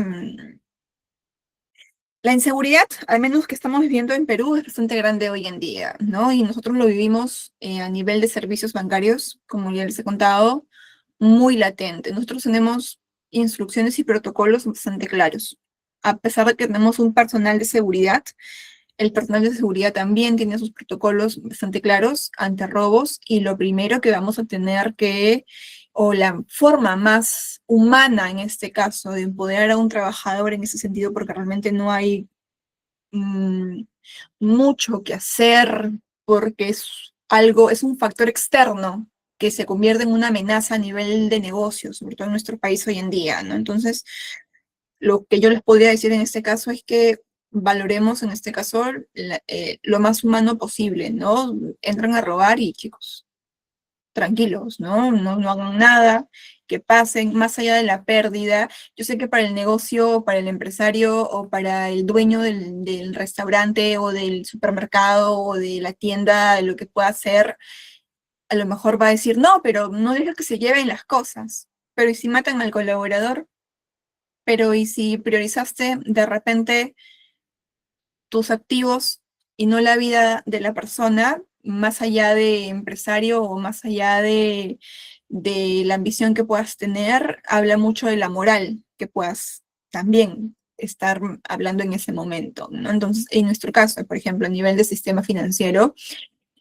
la inseguridad, al menos que estamos viviendo en Perú, es bastante grande hoy en día, ¿no? Y nosotros lo vivimos a nivel de servicios bancarios, como ya les he contado, muy latente. Nosotros tenemos instrucciones y protocolos bastante claros. A pesar de que tenemos un personal de seguridad, el personal de seguridad también tiene sus protocolos bastante claros ante robos y lo primero que vamos a tener que, o la forma más humana en este caso de empoderar a un trabajador en ese sentido, porque realmente no hay mm, mucho que hacer, porque es un factor externo que se convierte en una amenaza a nivel de negocio, sobre todo en nuestro país hoy en día, ¿no? Entonces, lo que yo les podría decir en este caso es que valoremos en este caso lo más humano posible, ¿no? Entran a robar y chicos, tranquilos, ¿no? No hagan nada, que pasen más allá de la pérdida. Yo sé que para el negocio, para el empresario o para el dueño del restaurante o del supermercado o de la tienda, lo que pueda hacer, a lo mejor va a decir, no, pero no dejes que se lleven las cosas. Pero ¿y si matan al colaborador? Pero ¿y si priorizaste de repente tus activos y no la vida de la persona, más allá de empresario o más allá de la ambición que puedas tener? Habla mucho de la moral que puedas también estar hablando en ese momento, ¿no? Entonces, en nuestro caso, por ejemplo, a nivel de sistema financiero,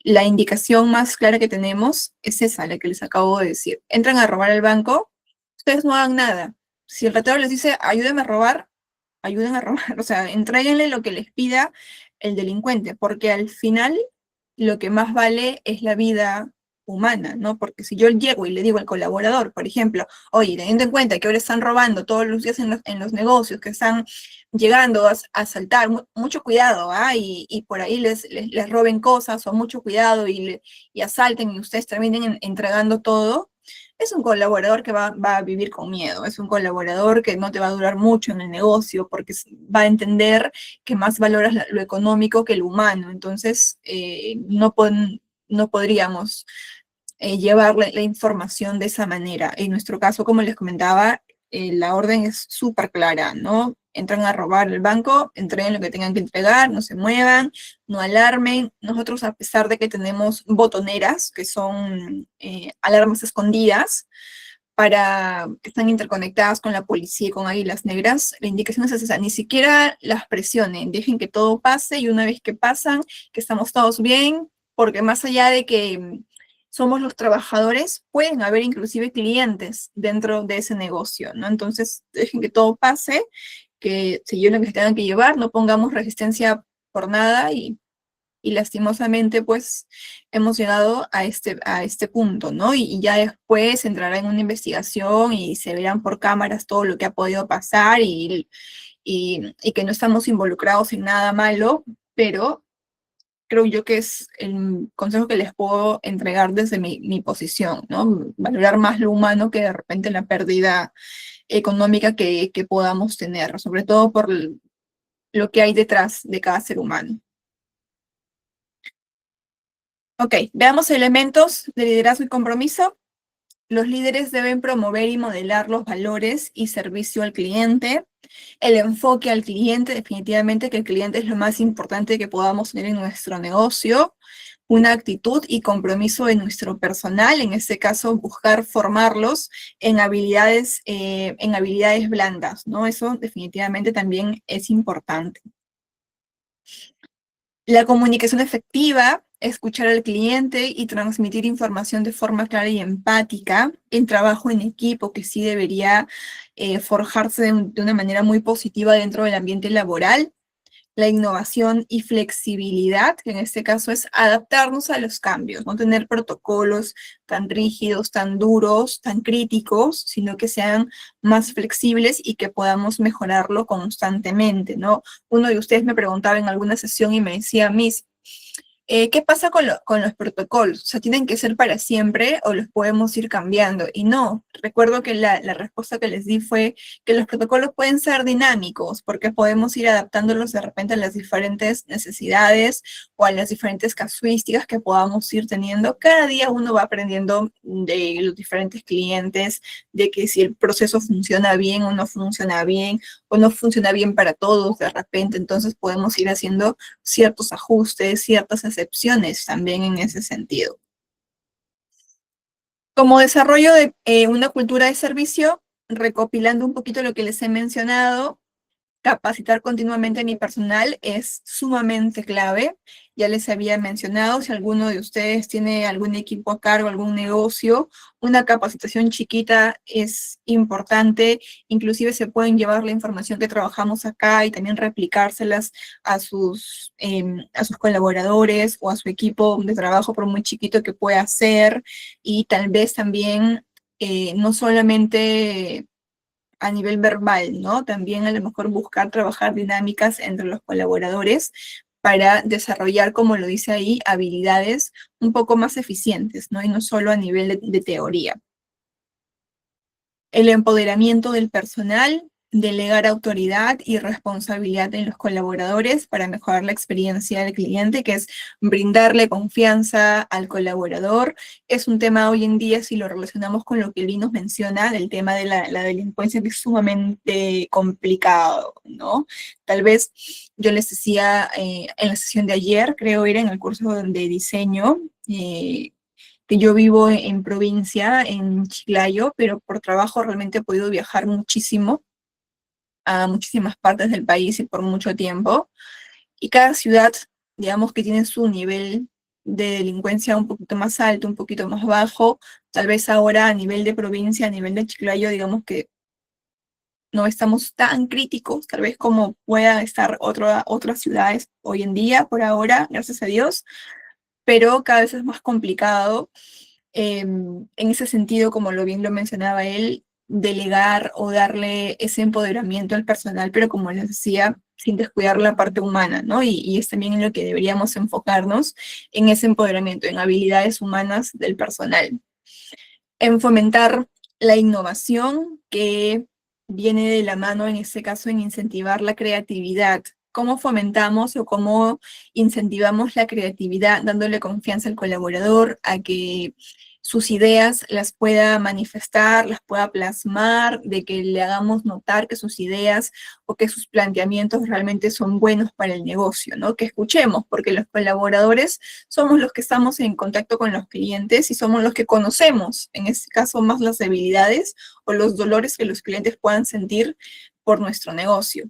la indicación más clara que tenemos es esa, la que les acabo de decir. Entran a robar al banco, ustedes no hagan nada. Si el ratero les dice, ayúdenme a robar, ayuden a robar, o sea, entréguenle lo que les pida el delincuente, porque al final lo que más vale es la vida humana, ¿no? Porque si yo llego y le digo al colaborador, por ejemplo, oye, teniendo en cuenta que ahora están robando todos los días en los negocios, que están llegando a asaltar, mucho cuidado, ¿ah? Y por ahí les roben cosas, o mucho cuidado y asalten y ustedes terminen entregando todo, es un colaborador que va a vivir con miedo, es un colaborador que no te va a durar mucho en el negocio porque va a entender que más valoras lo económico que lo humano. Entonces, no podríamos llevar la información de esa manera. En nuestro caso, como les comentaba, la orden es súper clara, ¿no? Entran a robar el banco, entreguen lo que tengan que entregar, no se muevan, no alarmen. Nosotros, a pesar de que tenemos botoneras, que son alarmas escondidas, que están interconectadas con la policía y con Águilas Negras, la indicación es esa, ni siquiera las presionen, dejen que todo pase y una vez que pasan, que estamos todos bien, porque más allá de que somos los trabajadores, pueden haber inclusive clientes dentro de ese negocio, ¿no? Entonces, dejen que todo pase, que se lleven lo que se tengan que llevar, no pongamos resistencia por nada y lastimosamente pues hemos llegado a este punto, ¿no? Y ya después entrará en una investigación y se verán por cámaras todo lo que ha podido pasar y que no estamos involucrados en nada malo, pero creo yo que es el consejo que les puedo entregar desde mi posición, ¿no? Valorar más lo humano que de repente la pérdida económica que podamos tener, sobre todo por lo que hay detrás de cada ser humano. Ok, veamos elementos de liderazgo y compromiso. Los líderes deben promover y modelar los valores y servicio al cliente. El enfoque al cliente, definitivamente que el cliente es lo más importante que podamos tener en nuestro negocio. Una actitud y compromiso de nuestro personal, en este caso buscar formarlos en habilidades blandas, ¿no? Eso definitivamente también es importante. La comunicación efectiva, escuchar al cliente y transmitir información de forma clara y empática, el trabajo en equipo que sí debería forjarse de una manera muy positiva dentro del ambiente laboral, la innovación y flexibilidad, que en este caso es adaptarnos a los cambios, no tener protocolos tan rígidos, tan duros, tan críticos, sino que sean más flexibles y que podamos mejorarlo constantemente, ¿no? Uno de ustedes me preguntaba en alguna sesión y me decía, Miss, ¿qué pasa con los protocolos? O sea, ¿tienen que ser para siempre o los podemos ir cambiando? Y no, recuerdo que la respuesta que les di fue que los protocolos pueden ser dinámicos porque podemos ir adaptándolos de repente a las diferentes necesidades o a las diferentes casuísticas que podamos ir teniendo. Cada día uno va aprendiendo de los diferentes clientes, de que si el proceso funciona bien o no funciona bien, o no funciona bien para todos de repente, entonces podemos ir haciendo ciertos ajustes, ciertas excepciones también en ese sentido. Como desarrollo de una cultura de servicio, recopilando un poquito lo que les he mencionado, capacitar continuamente a mi personal es sumamente clave. Ya les había mencionado, si alguno de ustedes tiene algún equipo a cargo, algún negocio, una capacitación chiquita es importante. Inclusive se pueden llevar la información que trabajamos acá y también replicárselas a sus colaboradores o a su equipo de trabajo, por muy chiquito que pueda ser. Y tal vez también no solamente a nivel verbal, ¿no? También a lo mejor buscar trabajar dinámicas entre los colaboradores para desarrollar, como lo dice ahí, habilidades un poco más eficientes, ¿no? Y no solo a nivel de teoría. El empoderamiento del personal, delegar autoridad y responsabilidad en los colaboradores para mejorar la experiencia del cliente, que es brindarle confianza al colaborador. Es un tema hoy en día, si lo relacionamos con lo que Lee nos menciona, del tema de la delincuencia, que es sumamente complicado, ¿no? Tal vez yo les decía en la sesión de ayer, creo era en el curso de diseño, que yo vivo en provincia, en Chiclayo, pero por trabajo realmente he podido viajar muchísimo a muchísimas partes del país y por mucho tiempo. Y cada ciudad, digamos que tiene su nivel de delincuencia un poquito más alto, un poquito más bajo. Tal vez ahora a nivel de provincia, a nivel de Chiclayo, digamos que no estamos tan críticos, tal vez como puedan estar otras ciudades hoy en día, por ahora, gracias a Dios, pero cada vez es más complicado. En ese sentido, como lo bien lo mencionaba él, delegar o darle ese empoderamiento al personal, pero como les decía, sin descuidar la parte humana, ¿no? Y es también en lo que deberíamos enfocarnos, en ese empoderamiento, en habilidades humanas del personal. En fomentar la innovación, que viene de la mano, en este caso, en incentivar la creatividad. ¿Cómo fomentamos o cómo incentivamos la creatividad? Dándole confianza al colaborador a que sus ideas las pueda manifestar, las pueda plasmar, de que le hagamos notar que sus ideas o que sus planteamientos realmente son buenos para el negocio, ¿no? Que escuchemos, porque los colaboradores somos los que estamos en contacto con los clientes y somos los que conocemos, en este caso, más las debilidades o los dolores que los clientes puedan sentir por nuestro negocio.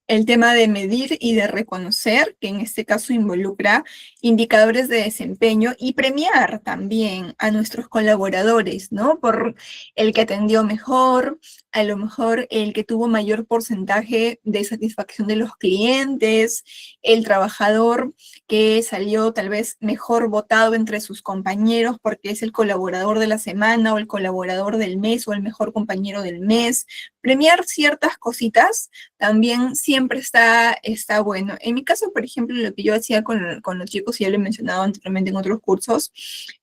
El tema de medir y de reconocer, que en este caso involucra indicadores de desempeño y premiar también a nuestros colaboradores, ¿no? Por el que atendió mejor, a lo mejor el que tuvo mayor porcentaje de satisfacción de los clientes, el trabajador que salió tal vez mejor votado entre sus compañeros porque es el colaborador de la semana o el colaborador del mes o el mejor compañero del mes. Premiar ciertas cositas también siempre está bueno. En mi caso, por ejemplo, lo que yo hacía con los chicos, y ya lo he mencionado anteriormente en otros cursos,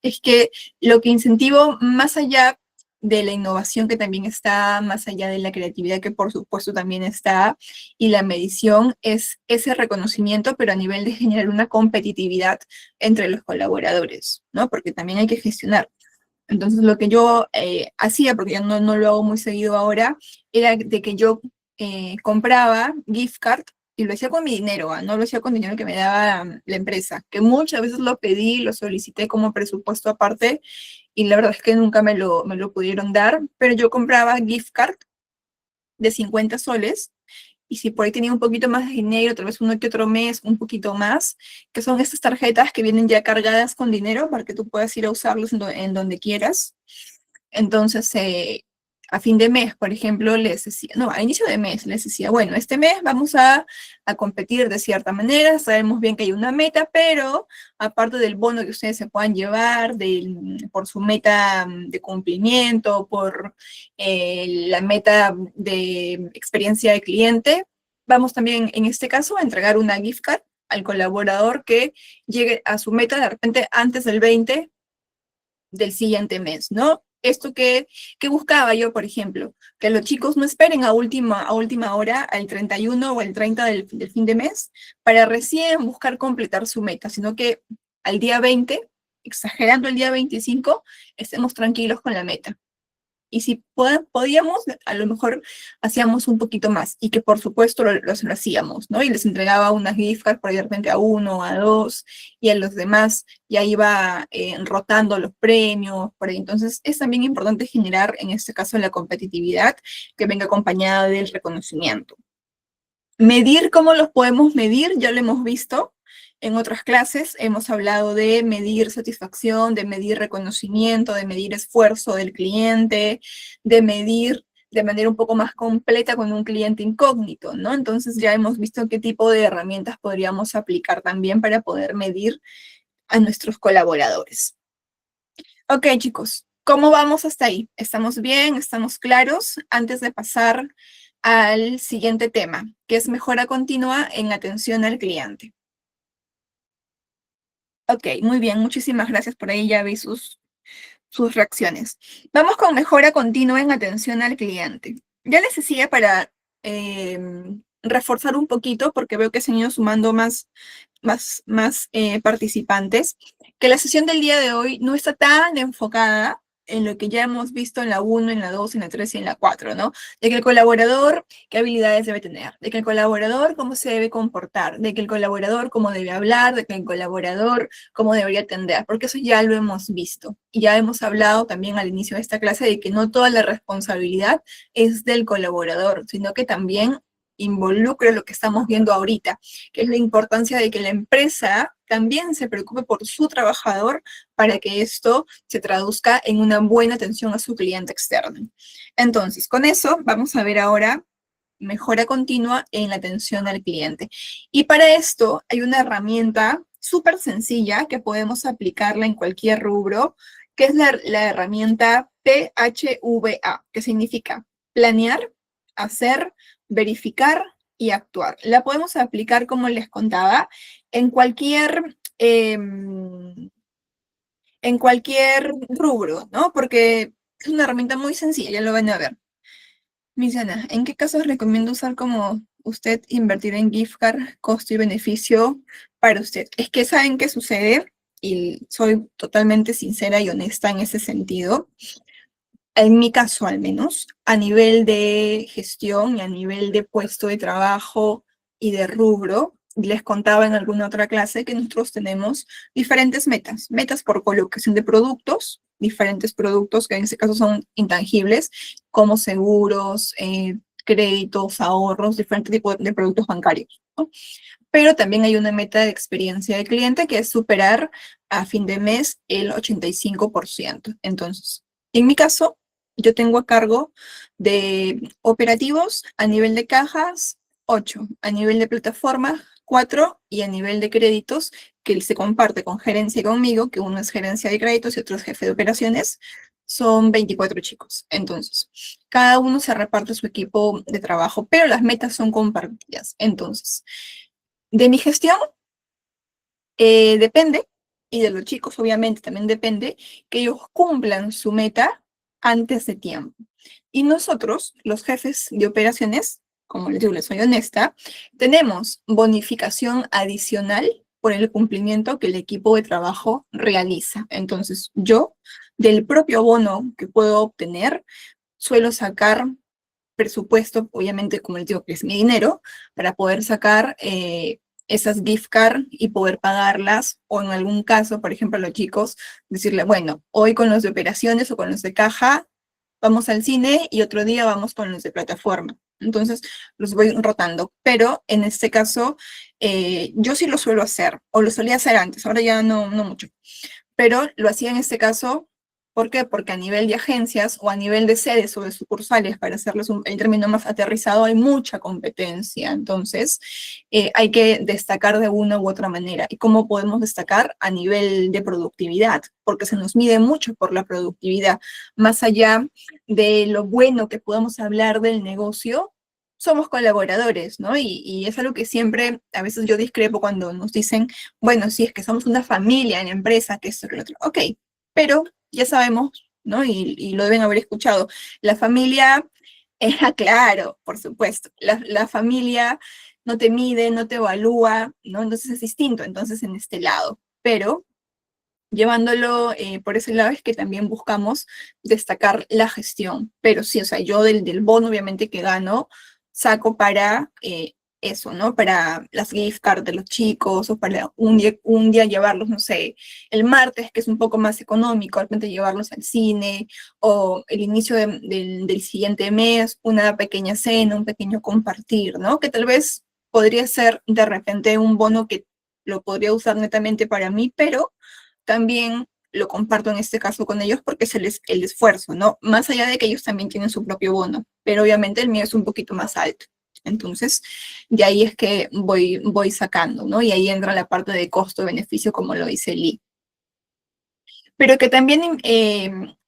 es que lo que incentivo más allá de la innovación, que también está, más allá de la creatividad, que por supuesto también está, y la medición, es ese reconocimiento, pero a nivel de generar una competitividad entre los colaboradores, ¿no? Porque también hay que gestionar. Entonces, lo que yo hacía, porque ya no lo hago muy seguido ahora, era de que yo compraba gift card y lo hacía con mi dinero, no lo hacía con dinero que me daba la empresa, que muchas veces lo pedí, lo solicité como presupuesto aparte y la verdad es que nunca me lo pudieron dar, pero yo compraba gift card de 50 soles y si por ahí tenía un poquito más de dinero, tal vez uno que otro mes, un poquito más, que son estas tarjetas que vienen ya cargadas con dinero para que tú puedas ir a usarlos en donde quieras. Entonces, a fin de mes, por ejemplo, les decía, no, a inicio de mes les decía, bueno, este mes vamos a competir de cierta manera, sabemos bien que hay una meta, pero aparte del bono que ustedes se puedan llevar por su meta de cumplimiento, por la meta de experiencia de cliente, vamos también en este caso a entregar una gift card al colaborador que llegue a su meta de repente antes del 20 del siguiente mes, ¿no? Esto que buscaba yo, por ejemplo, que los chicos no esperen a última hora, al 31 o el 30 del fin de mes, para recién buscar completar su meta, sino que al día 20, exagerando el día 25, estemos tranquilos con la meta. Y si podíamos, a lo mejor hacíamos un poquito más y que por supuesto lo hacíamos, ¿no? Y les entregaba unas gift cards por ahí de repente a uno, a dos y a los demás ya iba rotando los premios, por ahí. Entonces es también importante generar, en este caso, la competitividad que venga acompañada del reconocimiento. Medir, ¿cómo los podemos medir? Ya lo hemos visto en otras clases. Hemos hablado de medir satisfacción, de medir reconocimiento, de medir esfuerzo del cliente, de medir de manera un poco más completa con un cliente incógnito, ¿no? Entonces ya hemos visto qué tipo de herramientas podríamos aplicar también para poder medir a nuestros colaboradores. Ok, chicos, ¿cómo vamos hasta ahí? ¿Estamos bien? ¿Estamos claros? Antes de pasar al siguiente tema, que es mejora continua en atención al cliente. Ok, muy bien, muchísimas gracias por ahí, ya vi sus reacciones. Vamos con mejora continua en atención al cliente. Ya les decía para reforzar un poquito, porque veo que se han ido sumando más participantes, que la sesión del día de hoy no está tan enfocada en lo que ya hemos visto en la 1, en la 2, en la 3 y en la 4, ¿no? De que el colaborador, qué habilidades debe tener, de que el colaborador, cómo se debe comportar, de que el colaborador, cómo debe hablar, de que el colaborador, cómo debería atender, porque eso ya lo hemos visto. Y ya hemos hablado también al inicio de esta clase de que no toda la responsabilidad es del colaborador, sino que también involucra lo que estamos viendo ahorita, que es la importancia de que la empresa también se preocupe por su trabajador para que esto se traduzca en una buena atención a su cliente externo. Entonces, con eso vamos a ver ahora mejora continua en la atención al cliente. Y para esto hay una herramienta súper sencilla que podemos aplicarla en cualquier rubro, que es la herramienta PHVA, que significa planear, hacer, verificar y actuar. La podemos aplicar, como les contaba, en cualquier rubro, ¿no? Porque es una herramienta muy sencilla, ya lo van a ver. Misana, ¿en qué casos recomiendo usar como usted invertir en gift card, costo y beneficio para usted? Es que saben qué sucede, y soy totalmente sincera y honesta en ese sentido. En mi caso al menos, a nivel de gestión y a nivel de puesto de trabajo y de rubro, les contaba en alguna otra clase que nosotros tenemos diferentes metas. Metas por colocación de productos, diferentes productos que en este caso son intangibles, como seguros, créditos, ahorros, diferentes tipos de productos bancarios, ¿no? Pero también hay una meta de experiencia de cliente que es superar a fin de mes el 85%. Entonces, en mi caso, yo tengo a cargo de operativos a nivel de cajas, 8, a nivel de plataforma, 4, y a nivel de créditos, que se comparte con gerencia y conmigo, que uno es gerencia de créditos y otro es jefe de operaciones, son 24 chicos. Entonces, cada uno se reparte su equipo de trabajo, pero las metas son compartidas. Entonces, de mi gestión depende, y de los chicos obviamente también depende, que ellos cumplan su meta antes de tiempo. Y nosotros, los jefes de operaciones, como les digo, les soy honesta, tenemos bonificación adicional por el cumplimiento que el equipo de trabajo realiza. Entonces, yo, del propio bono que puedo obtener, suelo sacar presupuesto, obviamente, como les digo, que es mi dinero, para poder sacar esas gift card y poder pagarlas, o en algún caso, por ejemplo, a los chicos, decirle, bueno, hoy con los de operaciones o con los de caja, vamos al cine y otro día vamos con los de plataforma. Entonces, los voy rotando. Pero en este caso, yo sí lo suelo hacer, o lo solía hacer antes, ahora ya no mucho. Pero lo hacía en este caso, ¿por qué? Porque a nivel de agencias o a nivel de sedes o de sucursales, para hacerles el término más aterrizado, hay mucha competencia. Entonces, hay que destacar de una u otra manera. ¿Y cómo podemos destacar? A nivel de productividad, porque se nos mide mucho por la productividad. Más allá de lo bueno que podamos hablar del negocio, somos colaboradores, ¿no? Y es algo que siempre, a veces yo discrepo cuando nos dicen, bueno, sí, es que somos una familia en la empresa, que esto, que lo otro. Ok, pero ya sabemos, ¿no? Y lo deben haber escuchado. La familia, claro, por supuesto, la familia no te mide, no te evalúa, ¿no? Entonces es distinto, entonces en este lado. Pero llevándolo por ese lado es que también buscamos destacar la gestión. Pero sí, o sea, yo del bono obviamente que gano, saco para eso, ¿no? Para las gift cards de los chicos o para un día llevarlos, no sé, el martes, que es un poco más económico, de repente llevarlos al cine o el inicio del siguiente mes, una pequeña cena, un pequeño compartir, ¿no? Que tal vez podría ser de repente un bono que lo podría usar netamente para mí, pero también lo comparto en este caso con ellos porque es el esfuerzo, ¿no? Más allá de que ellos también tienen su propio bono, pero obviamente el mío es un poquito más alto. Entonces, de ahí es que voy sacando, ¿no? Y ahí entra la parte de costo-beneficio, como lo dice Lee. Pero que también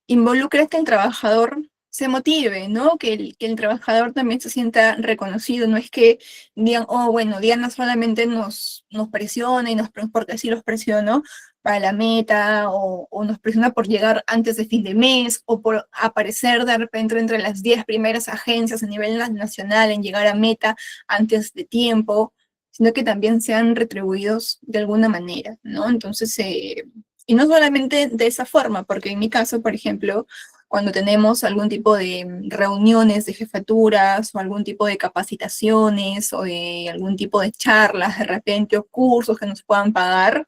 involucra que el trabajador se motive, ¿no? Que el trabajador también se sienta reconocido, no es que digan, oh, bueno, Diana solamente nos presiona y porque así los presionó para la meta, o nos presiona por llegar antes de fin de mes, o por aparecer de repente entre las 10 primeras agencias a nivel nacional en llegar a meta antes de tiempo, sino que también sean retribuidos de alguna manera, ¿no? Entonces, y no solamente de esa forma, porque en mi caso, por ejemplo, cuando tenemos algún tipo de reuniones de jefaturas o algún tipo de capacitaciones o de algún tipo de charlas de repente o cursos que nos puedan pagar,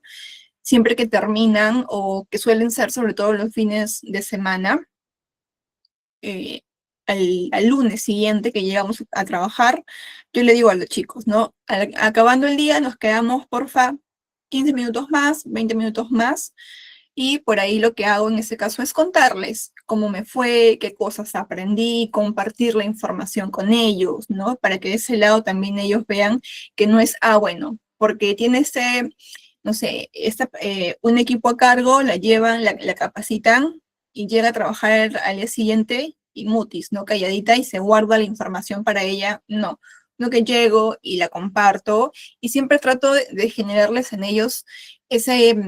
siempre que terminan o que suelen ser sobre todo los fines de semana, eh, al lunes siguiente que llegamos a trabajar, yo le digo a los chicos, ¿no? Acabando el día nos quedamos, porfa, 15 minutos más, 20 minutos más, y por ahí lo que hago en ese caso es contarles cómo me fue, qué cosas aprendí, compartir la información con ellos, ¿no? Para que de ese lado también ellos vean que no es, bueno, porque tiene no sé, un equipo a cargo, la llevan, la capacitan y llega a trabajar al día siguiente y mutis, ¿no? Calladita y se guarda la información para ella, no. No que llego y la comparto y siempre trato de generarles en ellos ese,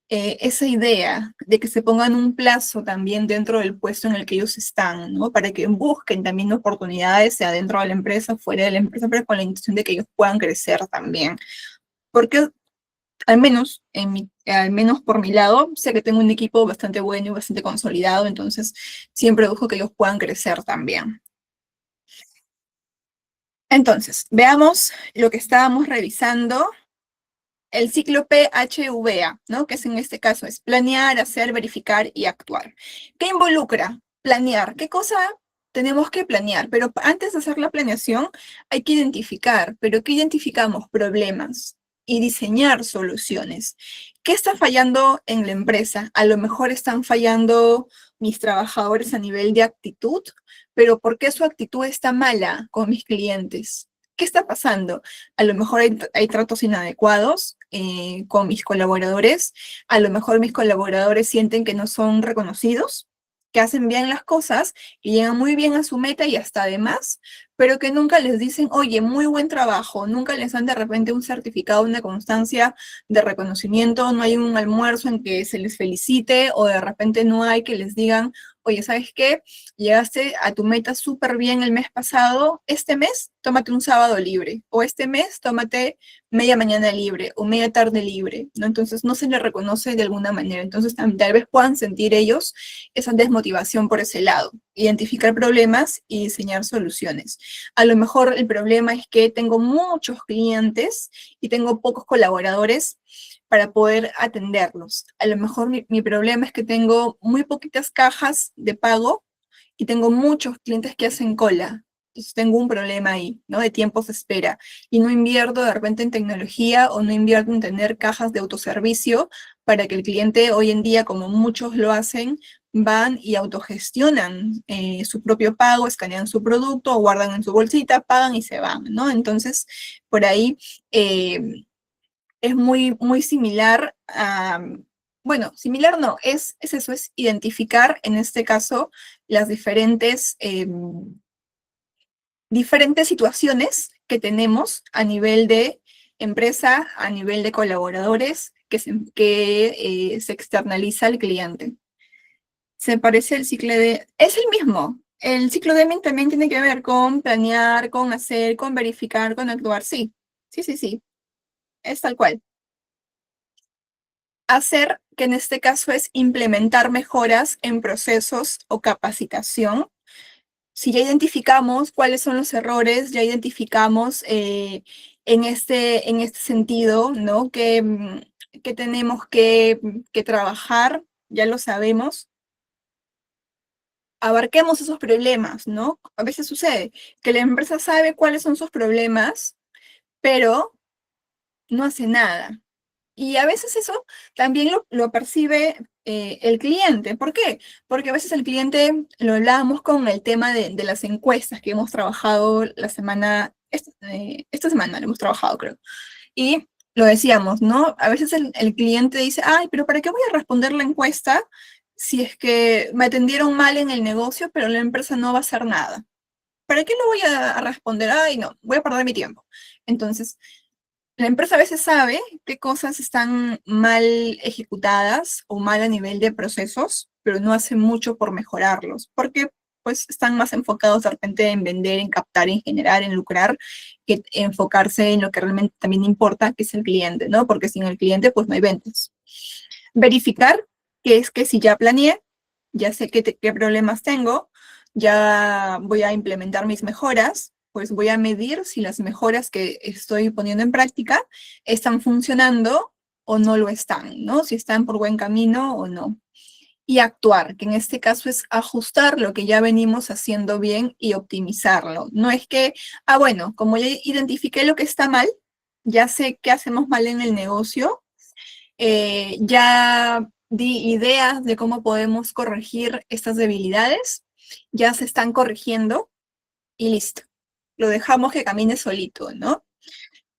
esa idea de que se pongan un plazo también dentro del puesto en el que ellos están, ¿no? Para que busquen también oportunidades, sea dentro de la empresa, fuera de la empresa, pero con la intención de que ellos puedan crecer también. Porque al menos por mi lado, sé que tengo un equipo bastante bueno y bastante consolidado, entonces siempre busco que ellos puedan crecer también. Entonces, veamos lo que estábamos revisando, el ciclo PHVA, ¿no? Que es en este caso es planear, hacer, verificar y actuar. ¿Qué involucra? Planear. ¿Qué cosa tenemos que planear? Pero antes de hacer la planeación hay que identificar, pero ¿qué identificamos? Problemas y diseñar soluciones. ¿Qué está fallando en la empresa? A lo mejor están fallando mis trabajadores a nivel de actitud, pero ¿por qué su actitud está mala con mis clientes? ¿Qué está pasando? A lo mejor hay tratos inadecuados con mis colaboradores, a lo mejor mis colaboradores sienten que no son reconocidos, que hacen bien las cosas, que llegan muy bien a su meta y hasta además, pero que nunca les dicen, oye, muy buen trabajo, nunca les dan de repente un certificado, una constancia de reconocimiento, no hay un almuerzo en que se les felicite o de repente no hay que les digan, oye, ¿sabes qué? Llegaste a tu meta súper bien el mes pasado, este mes tómate un sábado libre o este mes tómate media mañana libre o media tarde libre, ¿no? Entonces no se le reconoce de alguna manera. Entonces tal vez puedan sentir ellos esa desmotivación por ese lado, identificar problemas y diseñar soluciones. A lo mejor el problema es que tengo muchos clientes y tengo pocos colaboradores para poder atenderlos. A lo mejor mi problema es que tengo muy poquitas cajas de pago y tengo muchos clientes que hacen cola. Entonces tengo un problema ahí, ¿no? De tiempos de espera. Y no invierto de repente en tecnología o no invierto en tener cajas de autoservicio para que el cliente hoy en día, como muchos lo hacen, van y autogestionan su propio pago, escanean su producto, guardan en su bolsita, pagan y se van, ¿no? Entonces, por ahí es muy similar a, bueno, similar no, es eso, es identificar en este caso las diferentes situaciones que tenemos a nivel de empresa, a nivel de colaboradores, que se externaliza al cliente. Se parece al ciclo de... Es el mismo. El ciclo de Deming también tiene que ver con planear, con hacer, con verificar, con actuar. Sí, sí, sí, sí. Es tal cual. Hacer, que en este caso es implementar mejoras en procesos o capacitación. Si ya identificamos cuáles son los errores, ya identificamos en este sentido, ¿no? Que tenemos que trabajar, ya lo sabemos, abarquemos esos problemas, ¿no? A veces sucede que la empresa sabe cuáles son sus problemas, pero no hace nada. Y a veces eso también lo percibe el cliente. ¿Por qué? Porque a veces el cliente, lo hablábamos con el tema de las encuestas que hemos trabajado esta semana lo hemos trabajado, creo. Y lo decíamos, ¿no? A veces el cliente dice, ay, pero ¿para qué voy a responder la encuesta si es que me atendieron mal en el negocio, pero la empresa no va a hacer nada? ¿Para qué lo voy a responder? Ay, no, voy a perder mi tiempo. Entonces, la empresa a veces sabe qué cosas están mal ejecutadas o mal a nivel de procesos, pero no hace mucho por mejorarlos, porque pues están más enfocados de repente en vender, en captar, en generar, en lucrar, que enfocarse en lo que realmente también importa, que es el cliente, ¿no? Porque sin el cliente pues no hay ventas. Verificar, que es que si ya planeé, ya sé qué problemas tengo, ya voy a implementar mis mejoras, pues voy a medir si las mejoras que estoy poniendo en práctica están funcionando o no lo están, ¿no? Si están por buen camino o no. Y actuar, que en este caso es ajustar lo que ya venimos haciendo bien y optimizarlo. No es que, bueno, como ya identifiqué lo que está mal, ya sé qué hacemos mal en el negocio, ya di ideas de cómo podemos corregir estas debilidades, ya se están corrigiendo y listo. Lo dejamos que camine solito, ¿no?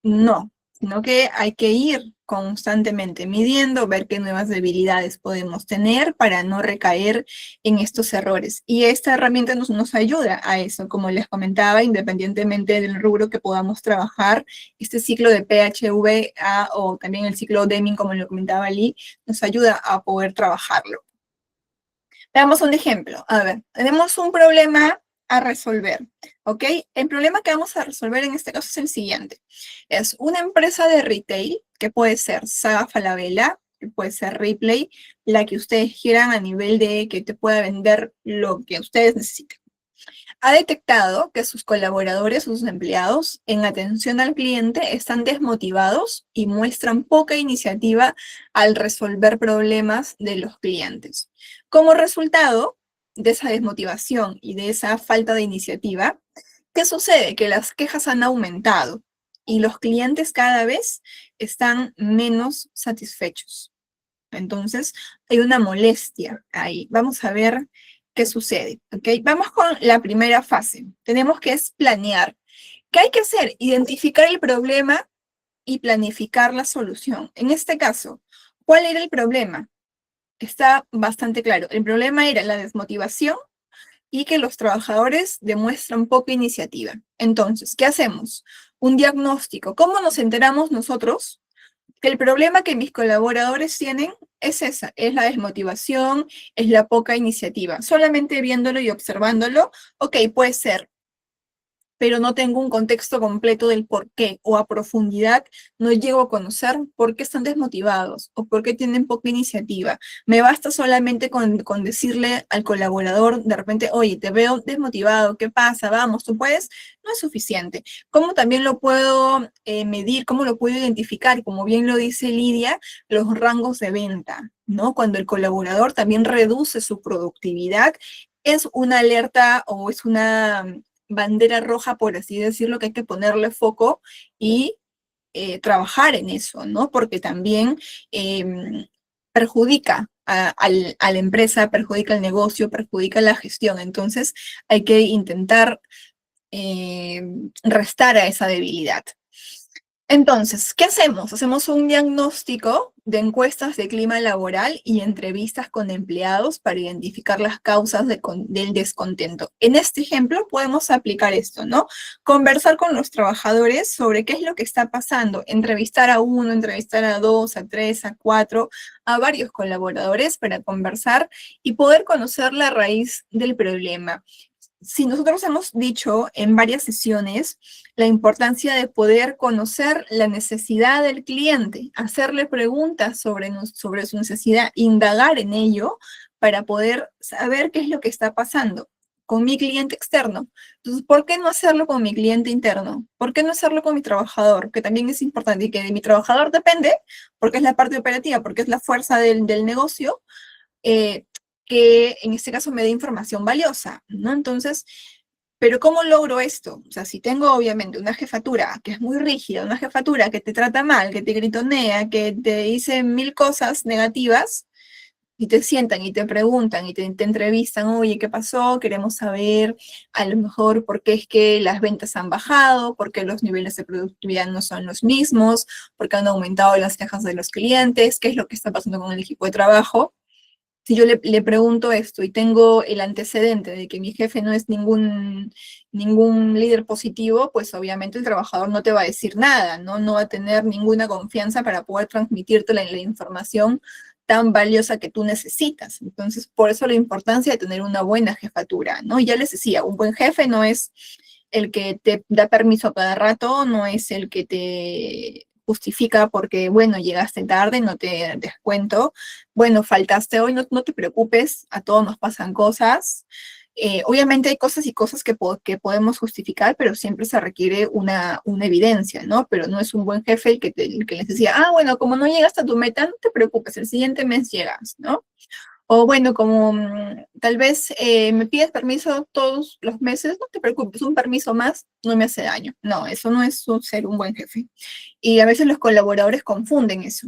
No, sino que hay que ir constantemente midiendo, ver qué nuevas debilidades podemos tener para no recaer en estos errores. Y esta herramienta nos ayuda a eso, como les comentaba, independientemente del rubro que podamos trabajar, este ciclo de PHV o también el ciclo Deming, como lo comentaba Lee, nos ayuda a poder trabajarlo. Veamos un ejemplo. A ver, tenemos un problema a resolver, ¿ok? El problema que vamos a resolver en este caso es el siguiente. Es una empresa de retail, que puede ser Saga Falabella, que puede ser Ripley, la que ustedes quieran a nivel de que te pueda vender lo que ustedes necesiten. Ha detectado que sus colaboradores, sus empleados, en atención al cliente están desmotivados y muestran poca iniciativa al resolver problemas de los clientes. Como resultado de esa desmotivación y de esa falta de iniciativa, ¿qué sucede? Que las quejas han aumentado y los clientes cada vez están menos satisfechos. Entonces, hay una molestia ahí. Vamos a ver qué sucede, ¿ok? Vamos con la primera fase. Tenemos que es planear. ¿Qué hay que hacer? Identificar el problema y planificar la solución. En este caso, ¿cuál era el problema? Está bastante claro. El problema era la desmotivación y que los trabajadores demuestran poca iniciativa. Entonces, ¿qué hacemos? Un diagnóstico. ¿Cómo nos enteramos nosotros que el problema que mis colaboradores tienen es esa, es la desmotivación, es la poca iniciativa? Solamente viéndolo y observándolo, ok, puede ser pero no tengo un contexto completo del por qué, o a profundidad no llego a conocer por qué están desmotivados o por qué tienen poca iniciativa. Me basta solamente con decirle al colaborador de repente, oye, te veo desmotivado, ¿qué pasa? Vamos, ¿tú puedes? No es suficiente. ¿Cómo también lo puedo medir? ¿Cómo lo puedo identificar? Como bien lo dice Lidia, los rangos de venta, ¿no? Cuando el colaborador también reduce su productividad, es una alerta o es una bandera roja, por así decirlo, que hay que ponerle foco y trabajar en eso, ¿no? Porque también perjudica a la empresa, perjudica el negocio, perjudica la gestión. Entonces hay que intentar restar a esa debilidad. Entonces, ¿qué hacemos? Hacemos un diagnóstico de encuestas de clima laboral y entrevistas con empleados para identificar las causas del descontento. En este ejemplo podemos aplicar esto, ¿no? Conversar con los trabajadores sobre qué es lo que está pasando, entrevistar a uno, entrevistar a dos, a tres, a cuatro, a varios colaboradores para conversar y poder conocer la raíz del problema. Si nosotros hemos dicho en varias sesiones la importancia de poder conocer la necesidad del cliente, hacerle preguntas sobre su necesidad, indagar en ello para poder saber qué es lo que está pasando con mi cliente externo. Entonces, ¿por qué no hacerlo con mi cliente interno? ¿Por qué no hacerlo con mi trabajador? Que también es importante y que de mi trabajador depende, porque es la parte operativa, porque es la fuerza del negocio, eh, que en este caso me dé información valiosa, ¿no? Entonces, pero ¿cómo logro esto? O sea, si tengo obviamente una jefatura que es muy rígida, una jefatura que te trata mal, que te gritonea, que te dice mil cosas negativas, y te sientan y te preguntan y te entrevistan, oye, ¿qué pasó? Queremos saber a lo mejor por qué es que las ventas han bajado, por qué los niveles de productividad no son los mismos, por qué han aumentado las quejas de los clientes, qué es lo que está pasando con el equipo de trabajo. Si yo le pregunto esto y tengo el antecedente de que mi jefe no es ningún líder positivo, pues obviamente el trabajador no te va a decir nada, ¿no? No va a tener ninguna confianza para poder transmitirte la información tan valiosa que tú necesitas. Entonces, por eso la importancia de tener una buena jefatura, ¿no? Y ya les decía, un buen jefe no es el que te da permiso a cada rato, no es el que te justifica porque, bueno, llegaste tarde, no te descuento, bueno, faltaste hoy, no te preocupes, a todos nos pasan cosas. Obviamente hay cosas y cosas que podemos justificar, pero siempre se requiere una evidencia, ¿no? Pero no es un buen jefe el que les decía, ah, bueno, como no llegaste a tu meta, no te preocupes, el siguiente mes llegas, ¿no? O bueno, como tal vez me pides permiso todos los meses, no te preocupes, un permiso más no me hace daño. No, eso no es ser un buen jefe. Y a veces los colaboradores confunden eso.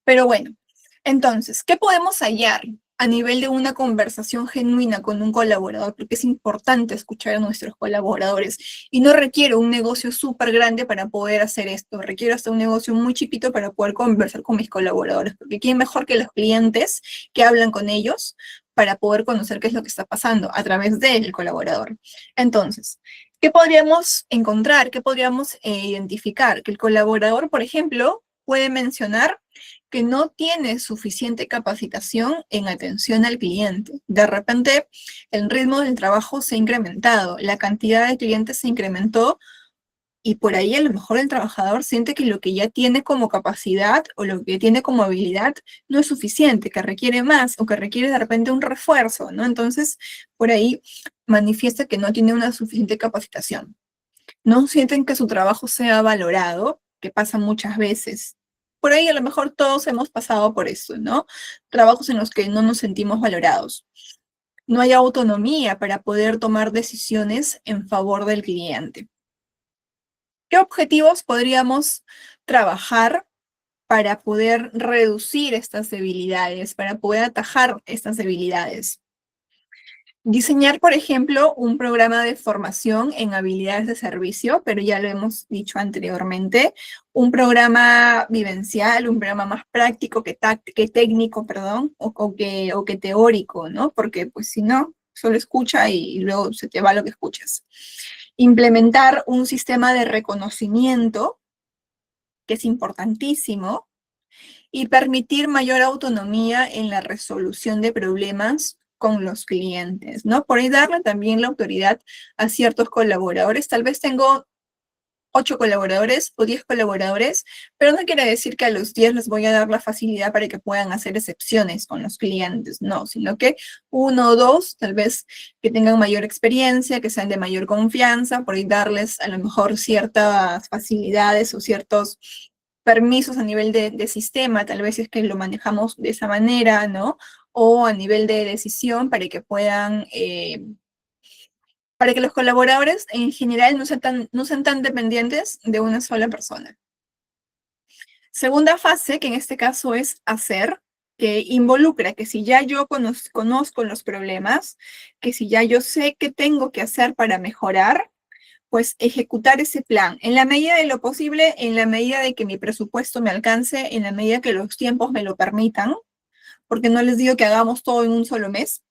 Pero bueno, entonces, ¿qué podemos hallar a nivel de una conversación genuina con un colaborador? Porque es importante escuchar a nuestros colaboradores y no requiero un negocio súper grande para poder hacer esto, requiero hasta un negocio muy chiquito para poder conversar con mis colaboradores, porque quién mejor que los clientes que hablan con ellos para poder conocer qué es lo que está pasando a través del colaborador. Entonces, ¿qué podríamos encontrar? ¿Qué podríamos identificar? Que el colaborador, por ejemplo, puede mencionar que no tiene suficiente capacitación en atención al cliente. De repente, el ritmo del trabajo se ha incrementado, la cantidad de clientes se incrementó y por ahí a lo mejor el trabajador siente que lo que ya tiene como capacidad o lo que tiene como habilidad no es suficiente, que requiere más o que requiere de repente un refuerzo, ¿no? Entonces, por ahí manifiesta que no tiene una suficiente capacitación. No sienten que su trabajo sea valorado, que pasa muchas veces. Por ahí a lo mejor todos hemos pasado por eso, ¿no? Trabajos en los que no nos sentimos valorados. No hay autonomía para poder tomar decisiones en favor del cliente. ¿Qué objetivos podríamos trabajar para poder reducir estas debilidades, para poder atajar estas debilidades? Diseñar, por ejemplo, un programa de formación en habilidades de servicio, pero ya lo hemos dicho anteriormente, un programa vivencial, un programa más práctico que técnico, perdón, o que teórico, ¿no? Porque pues si no, solo escucha y luego se te va lo que escuchas. Implementar un sistema de reconocimiento, que es importantísimo, y permitir mayor autonomía en la resolución de problemas con los clientes, ¿no? Por ahí darle también la autoridad a ciertos colaboradores. Tal vez tengo 8 colaboradores o 10 colaboradores, pero no quiere decir que a los 10 les voy a dar la facilidad para que puedan hacer excepciones con los clientes, no, sino que uno o dos, tal vez que tengan mayor experiencia, que sean de mayor confianza, por ahí darles a lo mejor ciertas facilidades o ciertos permisos a nivel de sistema, tal vez es que lo manejamos de esa manera, ¿no? O a nivel de decisión para que puedan para que los colaboradores en general no sean tan dependientes de una sola persona. Segunda fase, que en este caso es hacer, que involucra que si ya yo conozco los problemas, que si ya yo sé qué tengo que hacer para mejorar, pues ejecutar ese plan en la medida de lo posible, en la medida de que mi presupuesto me alcance, en la medida que los tiempos me lo permitan, porque no les digo que hagamos todo en un solo mes.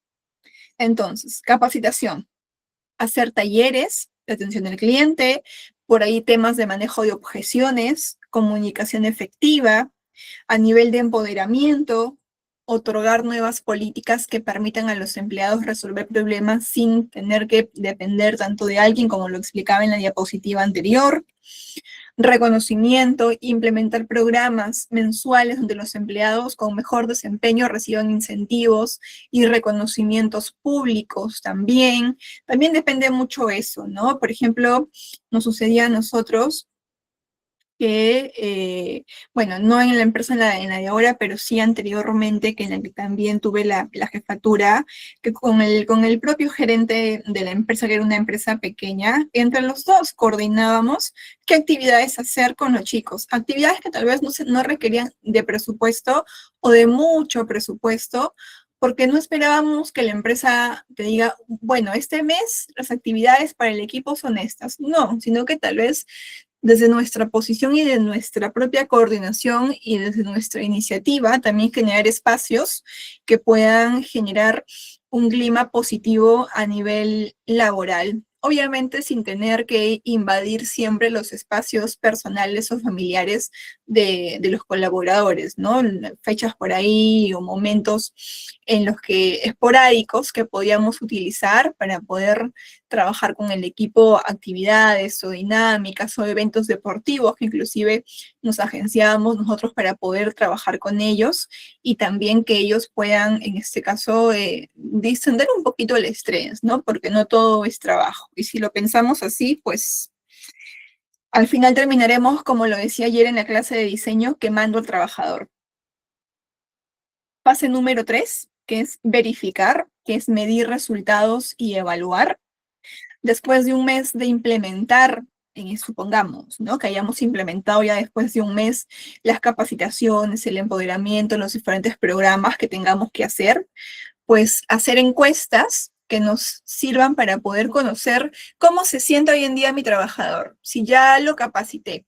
Entonces, capacitación, hacer talleres de atención al cliente, por ahí temas de manejo de objeciones, comunicación efectiva, a nivel de empoderamiento, otorgar nuevas políticas que permitan a los empleados resolver problemas sin tener que depender tanto de alguien como lo explicaba en la diapositiva anterior. Reconocimiento, implementar programas mensuales donde los empleados con mejor desempeño reciban incentivos y reconocimientos públicos también. También depende mucho eso, ¿no? Por ejemplo, nos sucedía a nosotros que, bueno, no en la empresa en la de ahora, pero sí anteriormente, que en la que también tuve la jefatura, que con el propio gerente de la empresa, que era una empresa pequeña, entre los dos coordinábamos qué actividades hacer con los chicos. Actividades que tal vez no requerían de presupuesto o de mucho presupuesto, porque no esperábamos que la empresa te diga, bueno, este mes las actividades para el equipo son estas. No, sino que tal vez desde nuestra posición y de nuestra propia coordinación y desde nuestra iniciativa, también generar espacios que puedan generar un clima positivo a nivel laboral. Obviamente sin tener que invadir siempre los espacios personales o familiares de los colaboradores, ¿no? Fechas por ahí o momentos en los que esporádicos que podíamos utilizar para poder trabajar con el equipo actividades o dinámicas o eventos deportivos que inclusive nos agenciábamos nosotros para poder trabajar con ellos y también que ellos puedan, en este caso, distender un poquito el estrés, ¿no? Porque no todo es trabajo. Y si lo pensamos así, pues al final terminaremos, como lo decía ayer en la clase de diseño, quemando al trabajador. Fase número 3, que es verificar, que es medir resultados y evaluar. Después de un mes de implementar, supongamos, ¿no? Que hayamos implementado ya después de un mes las capacitaciones, el empoderamiento, los diferentes programas que tengamos que hacer, pues hacer encuestas que nos sirvan para poder conocer cómo se siente hoy en día mi trabajador, si ya lo capacité,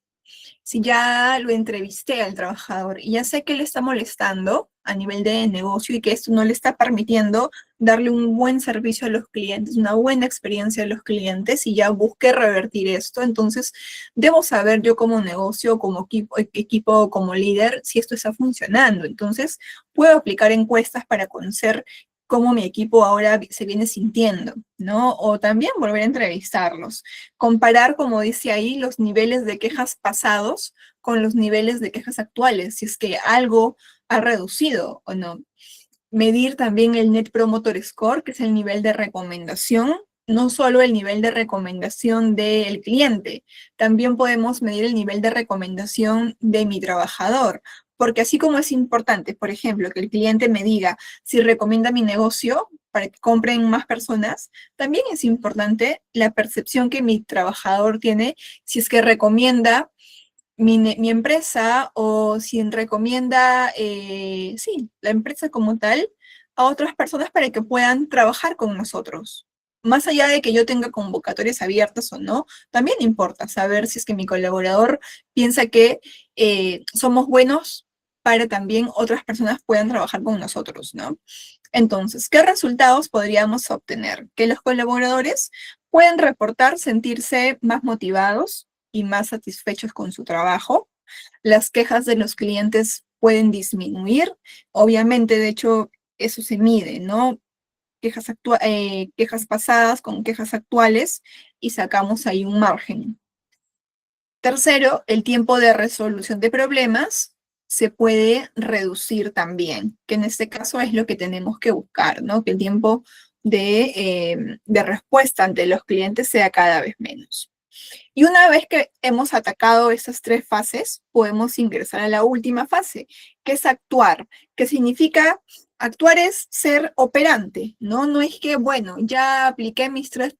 si ya lo entrevisté al trabajador y ya sé que le está molestando a nivel de negocio y que esto no le está permitiendo darle un buen servicio a los clientes, una buena experiencia a los clientes y ya busqué revertir esto, entonces debo saber yo como negocio, como equipo, como líder, si esto está funcionando. Entonces puedo aplicar encuestas para conocer cómo mi equipo ahora se viene sintiendo, ¿no? O también volver a entrevistarlos. Comparar, como dice ahí, los niveles de quejas pasados con los niveles de quejas actuales, si es que algo ha reducido o no. Medir también el Net Promoter Score, que es el nivel de recomendación, no solo el nivel de recomendación del cliente, también podemos medir el nivel de recomendación de mi trabajador, porque así como es importante, por ejemplo, que el cliente me diga si recomienda mi negocio para que compren más personas, también es importante la percepción que mi trabajador tiene si es que recomienda mi empresa o si recomienda, sí, la empresa como tal, a otras personas para que puedan trabajar con nosotros. Más allá de que yo tenga convocatorias abiertas o no, también importa saber si es que mi colaborador piensa que somos buenos para también otras personas puedan trabajar con nosotros, ¿no? Entonces, ¿qué resultados podríamos obtener? Que los colaboradores pueden reportar sentirse más motivados y más satisfechos con su trabajo. Las quejas de los clientes pueden disminuir. Obviamente, de hecho, eso se mide, ¿no? quejas pasadas con quejas actuales y sacamos ahí un margen. Tercero, el tiempo de resolución de problemas se puede reducir también, que en este caso es lo que tenemos que buscar, ¿no? Que el tiempo de respuesta ante los clientes sea cada vez menos. Y una vez que hemos atacado estas tres fases, podemos ingresar a la última fase, que es actuar. ¿Qué significa? Actuar es ser operante, ¿no? No es que, bueno, ya apliqué mis tres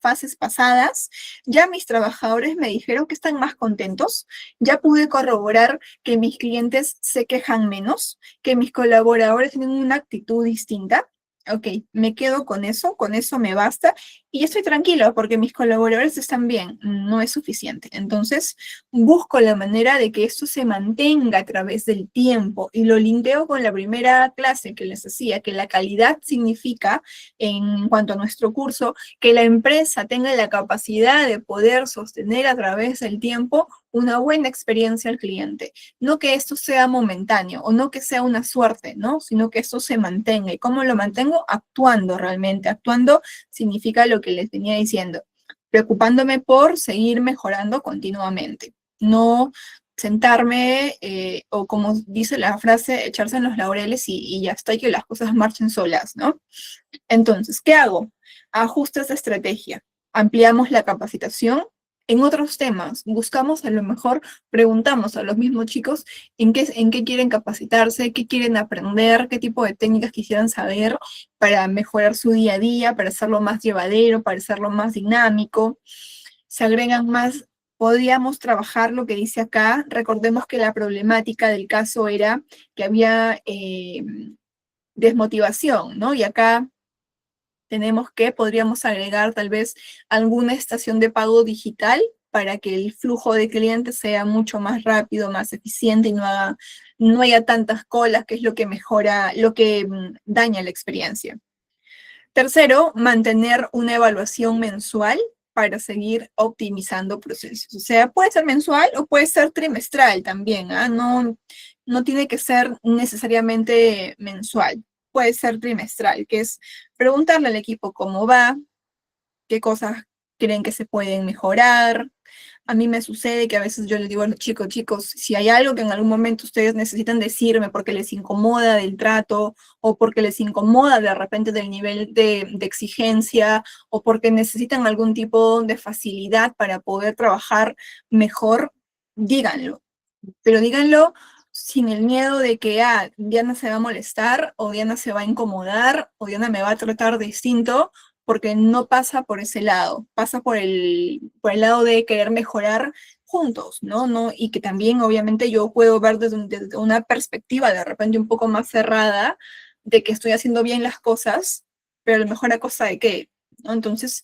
fases pasadas, ya mis trabajadores me dijeron que están más contentos, ya pude corroborar que mis clientes se quejan menos, que mis colaboradores tienen una actitud distinta. Ok, me quedo con eso me basta y estoy tranquilo porque mis colaboradores están bien, no es suficiente. Entonces, busco la manera de que esto se mantenga a través del tiempo y lo linkeo con la primera clase que les decía, que la calidad significa, en cuanto a nuestro curso, que la empresa tenga la capacidad de poder sostener a través del tiempo una buena experiencia al cliente. No que esto sea momentáneo o no que sea una suerte, ¿no? Sino que esto se mantenga. ¿Y cómo lo mantengo? Actuando realmente. Actuando significa lo que les venía diciendo, preocupándome por seguir mejorando continuamente. No sentarme o como dice la frase, echarse en los laureles y ya está y que las cosas marchen solas, ¿no? Entonces, ¿qué hago? Ajustes de estrategia. Ampliamos la capacitación. En otros temas, buscamos a lo mejor, preguntamos a los mismos chicos en qué quieren capacitarse, qué quieren aprender, qué tipo de técnicas quisieran saber para mejorar su día a día, para hacerlo más llevadero, para hacerlo más dinámico. Se agregan más, podríamos trabajar lo que dice acá. Recordemos que la problemática del caso era que había desmotivación, ¿no? Y acá tenemos que, podríamos agregar tal vez alguna estación de pago digital para que el flujo de clientes sea mucho más rápido, más eficiente y no haya tantas colas, que es lo que mejora, lo que daña la experiencia. Tercero, mantener una evaluación mensual para seguir optimizando procesos. O sea, puede ser mensual o puede ser trimestral también, ¿ah? No tiene que ser necesariamente mensual, puede ser trimestral, que es preguntarle al equipo cómo va, qué cosas creen que se pueden mejorar. A mí me sucede que a veces yo les digo a los chicos, si hay algo que en algún momento ustedes necesitan decirme porque les incomoda del trato o porque les incomoda de repente del nivel de exigencia o porque necesitan algún tipo de facilidad para poder trabajar mejor, díganlo. Pero díganlo sin el miedo de que Diana se va a molestar o Diana se va a incomodar o Diana me va a tratar distinto, porque no pasa por ese lado, pasa por el lado de querer mejorar juntos, ¿no? Y que también obviamente yo puedo ver desde una perspectiva de repente un poco más cerrada de que estoy haciendo bien las cosas, pero a lo mejor a costa de qué, ¿no? Entonces,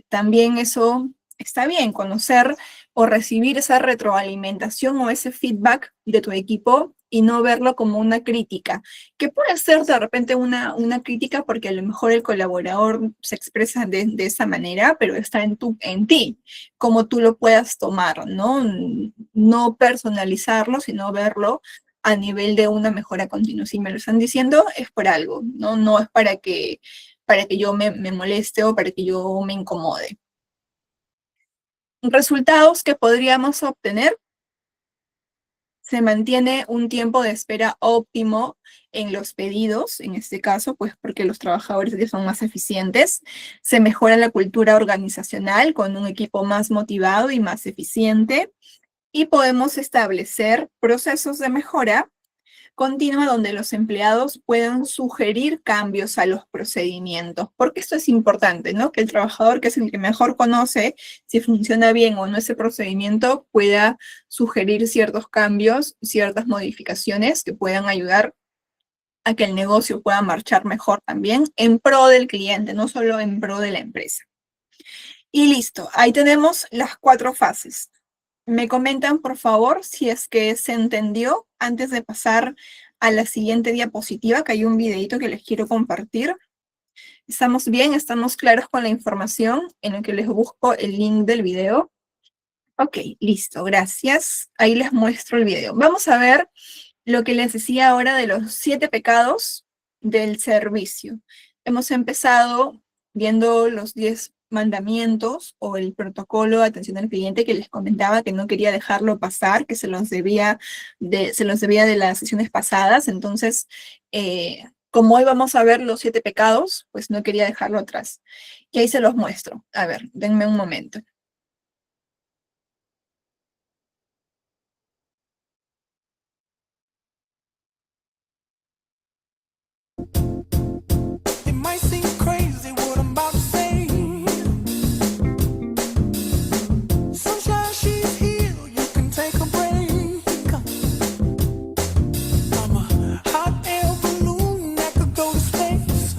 también eso está bien, conocer o recibir esa retroalimentación o ese feedback de tu equipo y no verlo como una crítica, que puede ser de repente una crítica porque a lo mejor el colaborador se expresa de esa manera, pero está en ti, cómo tú lo puedas tomar, ¿no? No personalizarlo, sino verlo a nivel de una mejora continua. Si me lo están diciendo, es por algo, ¿no? No es para que yo me moleste o para que yo me incomode. Resultados que podríamos obtener: se mantiene un tiempo de espera óptimo en los pedidos, en este caso, pues porque los trabajadores ya son más eficientes. Se mejora la cultura organizacional con un equipo más motivado y más eficiente. Y podemos establecer procesos de mejora continua donde los empleados puedan sugerir cambios a los procedimientos, porque esto es importante, ¿no? Que el trabajador, que es el que mejor conoce si funciona bien o no ese procedimiento, pueda sugerir ciertos cambios, ciertas modificaciones que puedan ayudar a que el negocio pueda marchar mejor también en pro del cliente, no solo en pro de la empresa. Y listo, ahí tenemos las 4 fases. Me comentan, por favor, si es que se entendió antes de pasar a la siguiente diapositiva, que hay un videito que les quiero compartir. ¿Estamos bien? ¿Estamos claros con la información en lo que les busco el link del video? Ok, listo, gracias. Ahí les muestro el video. Vamos a ver lo que les decía ahora de los 7 pecados del servicio. Hemos empezado viendo los 10 mandamientos o el protocolo de atención al cliente que les comentaba que no quería dejarlo pasar, que se los debía de las sesiones pasadas. Entonces, como hoy vamos a ver los 7 pecados, pues no quería dejarlo atrás. Y ahí se los muestro. A ver, denme un momento. It might seem crazy what I'm about to say. Sunshine, she's here, you can take a break. I'm a hot air balloon that could go to space.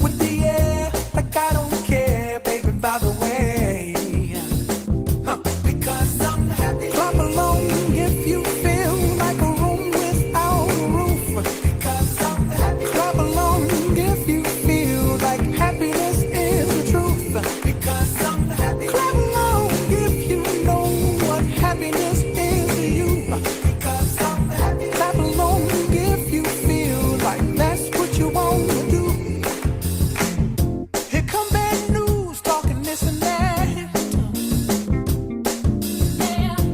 With the air, like I don't care, baby, by the way. Because I'm happy. Clap along if you feel like a room without a roof. Because I'm happy. Clap along if you feel like happiness is the truth. Because I'm happy. Clap along if you know what happiness is to you. Because I'm happy. Clap along if you feel like that's what you want to do. Here come bad news, talking this and that.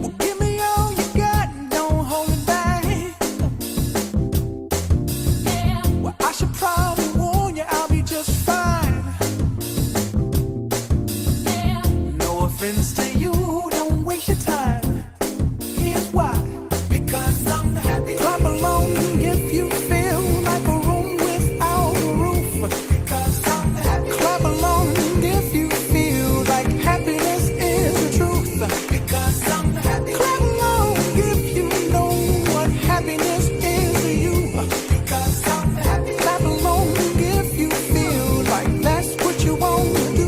Well, give me all you got and don't hold it back. Well, I should probably warn you, I'll be just fine. No offense to you, don't waste your time. Here's why. Because I'm happy. Clap along if you feel like a room without a roof. Because I'm happy. Clap along if you feel like happiness is the truth. Because I'm happy. Clap along if you know what happiness is to you. Because I'm happy. Clap along if you feel like that's what you want to do.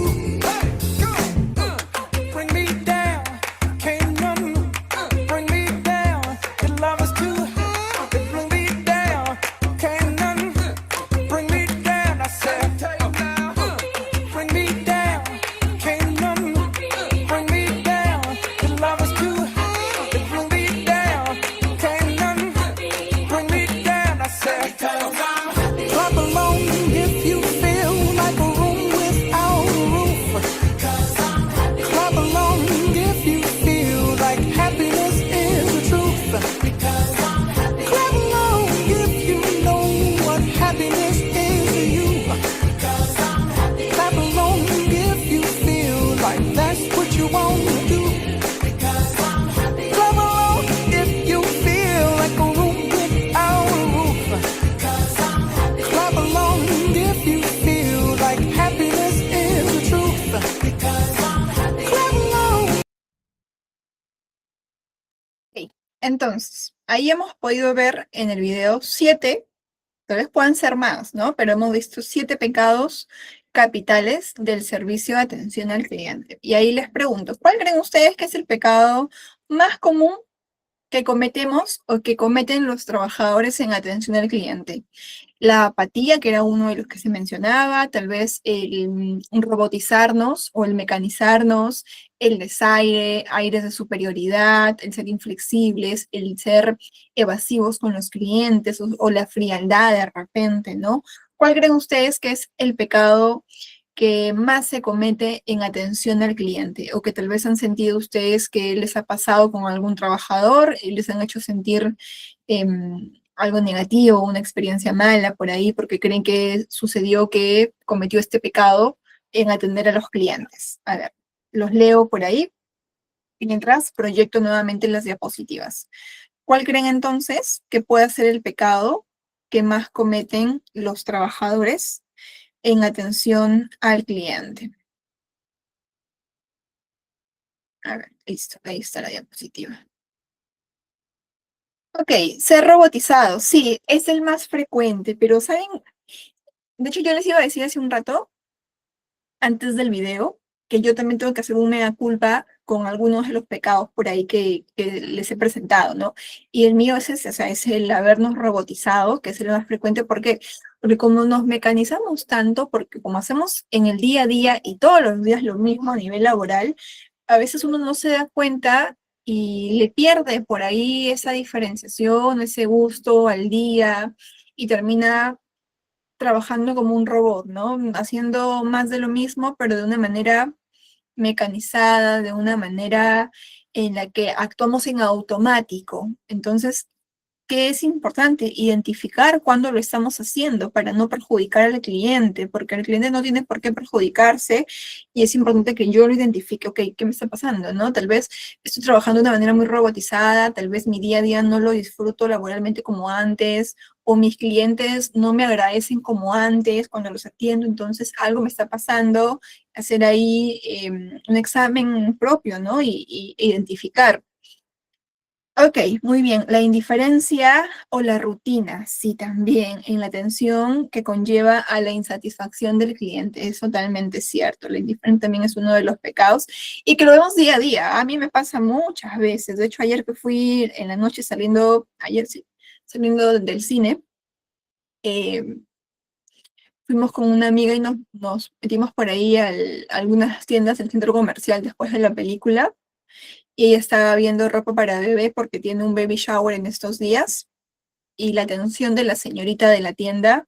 Bring me down, can't none bring me down. Your love is too high. Bring me down, can't none bring me down. I said, bring me down, can't none bring me down. Your love is too high. Bring me down, can't none bring me down. I said, clap along if you feel like a room without a roof. Clap along if you feel like happiness is the truth. Clap along if you know what happiness is to you. Clap along if you feel like that's what you want to do. Clap along if you feel like a room without a roof. Clap along if you feel like happiness is the truth. Clap along. Ok. Entonces, ahí hemos podido ver en el video 7, tal vez puedan ser más, ¿no? Pero hemos visto 7 pecados capitales del servicio de atención al cliente. Y ahí les pregunto, ¿cuál creen ustedes que es el pecado más común que cometemos o que cometen los trabajadores en atención al cliente? La apatía, que era uno de los que se mencionaba, tal vez el robotizarnos o el mecanizarnos, el desaire, aires de superioridad, el ser inflexibles, el ser evasivos con los clientes o la frialdad de repente, ¿no? ¿Cuál creen ustedes que es el pecado que más se comete en atención al cliente o que tal vez han sentido ustedes que les ha pasado con algún trabajador y les han hecho sentir algo negativo, una experiencia mala por ahí porque creen que sucedió que cometió este pecado en atender a los clientes? A ver, los leo por ahí mientras proyecto nuevamente las diapositivas. ¿Cuál creen entonces que puede ser el pecado que más cometen los trabajadores en atención al cliente? A ver, listo, ahí está la diapositiva. Ok, ser robotizado, sí, es el más frecuente, pero ¿saben? De hecho, yo les iba a decir hace un rato, antes del video, que yo también tengo que hacer una mea culpa con algunos de los pecados por ahí que les he presentado, ¿no? Y el mío es ese, o sea, es el habernos robotizado, que es el más frecuente, porque como nos mecanizamos tanto, porque como hacemos en el día a día y todos los días lo mismo a nivel laboral, a veces uno no se da cuenta y le pierde por ahí esa diferenciación, ese gusto al día, y termina trabajando como un robot, ¿no? Haciendo más de lo mismo, pero de una manera mecanizada, de una manera en la que actuamos en automático. Entonces, ¿qué es importante? Identificar cuándo lo estamos haciendo para no perjudicar al cliente, porque el cliente no tiene por qué perjudicarse y es importante que yo lo identifique, ok, ¿qué me está pasando? ¿No? Tal vez estoy trabajando de una manera muy robotizada, tal vez mi día a día no lo disfruto laboralmente como antes, o mis clientes no me agradecen como antes cuando los atiendo, entonces algo me está pasando, hacer ahí un examen propio, ¿no? Y identificar. Ok, muy bien. La indiferencia o la rutina, sí, también en la atención que conlleva a la insatisfacción del cliente, es totalmente cierto. La indiferencia también es uno de los pecados y que lo vemos día a día. A mí me pasa muchas veces. De hecho, ayer que fui en la noche ayer sí, saliendo del cine, eh, fuimos con una amiga y nos metimos por ahí a algunas tiendas del centro comercial después de la película y ella estaba viendo ropa para bebé porque tiene un baby shower en estos días y la atención de la señorita de la tienda,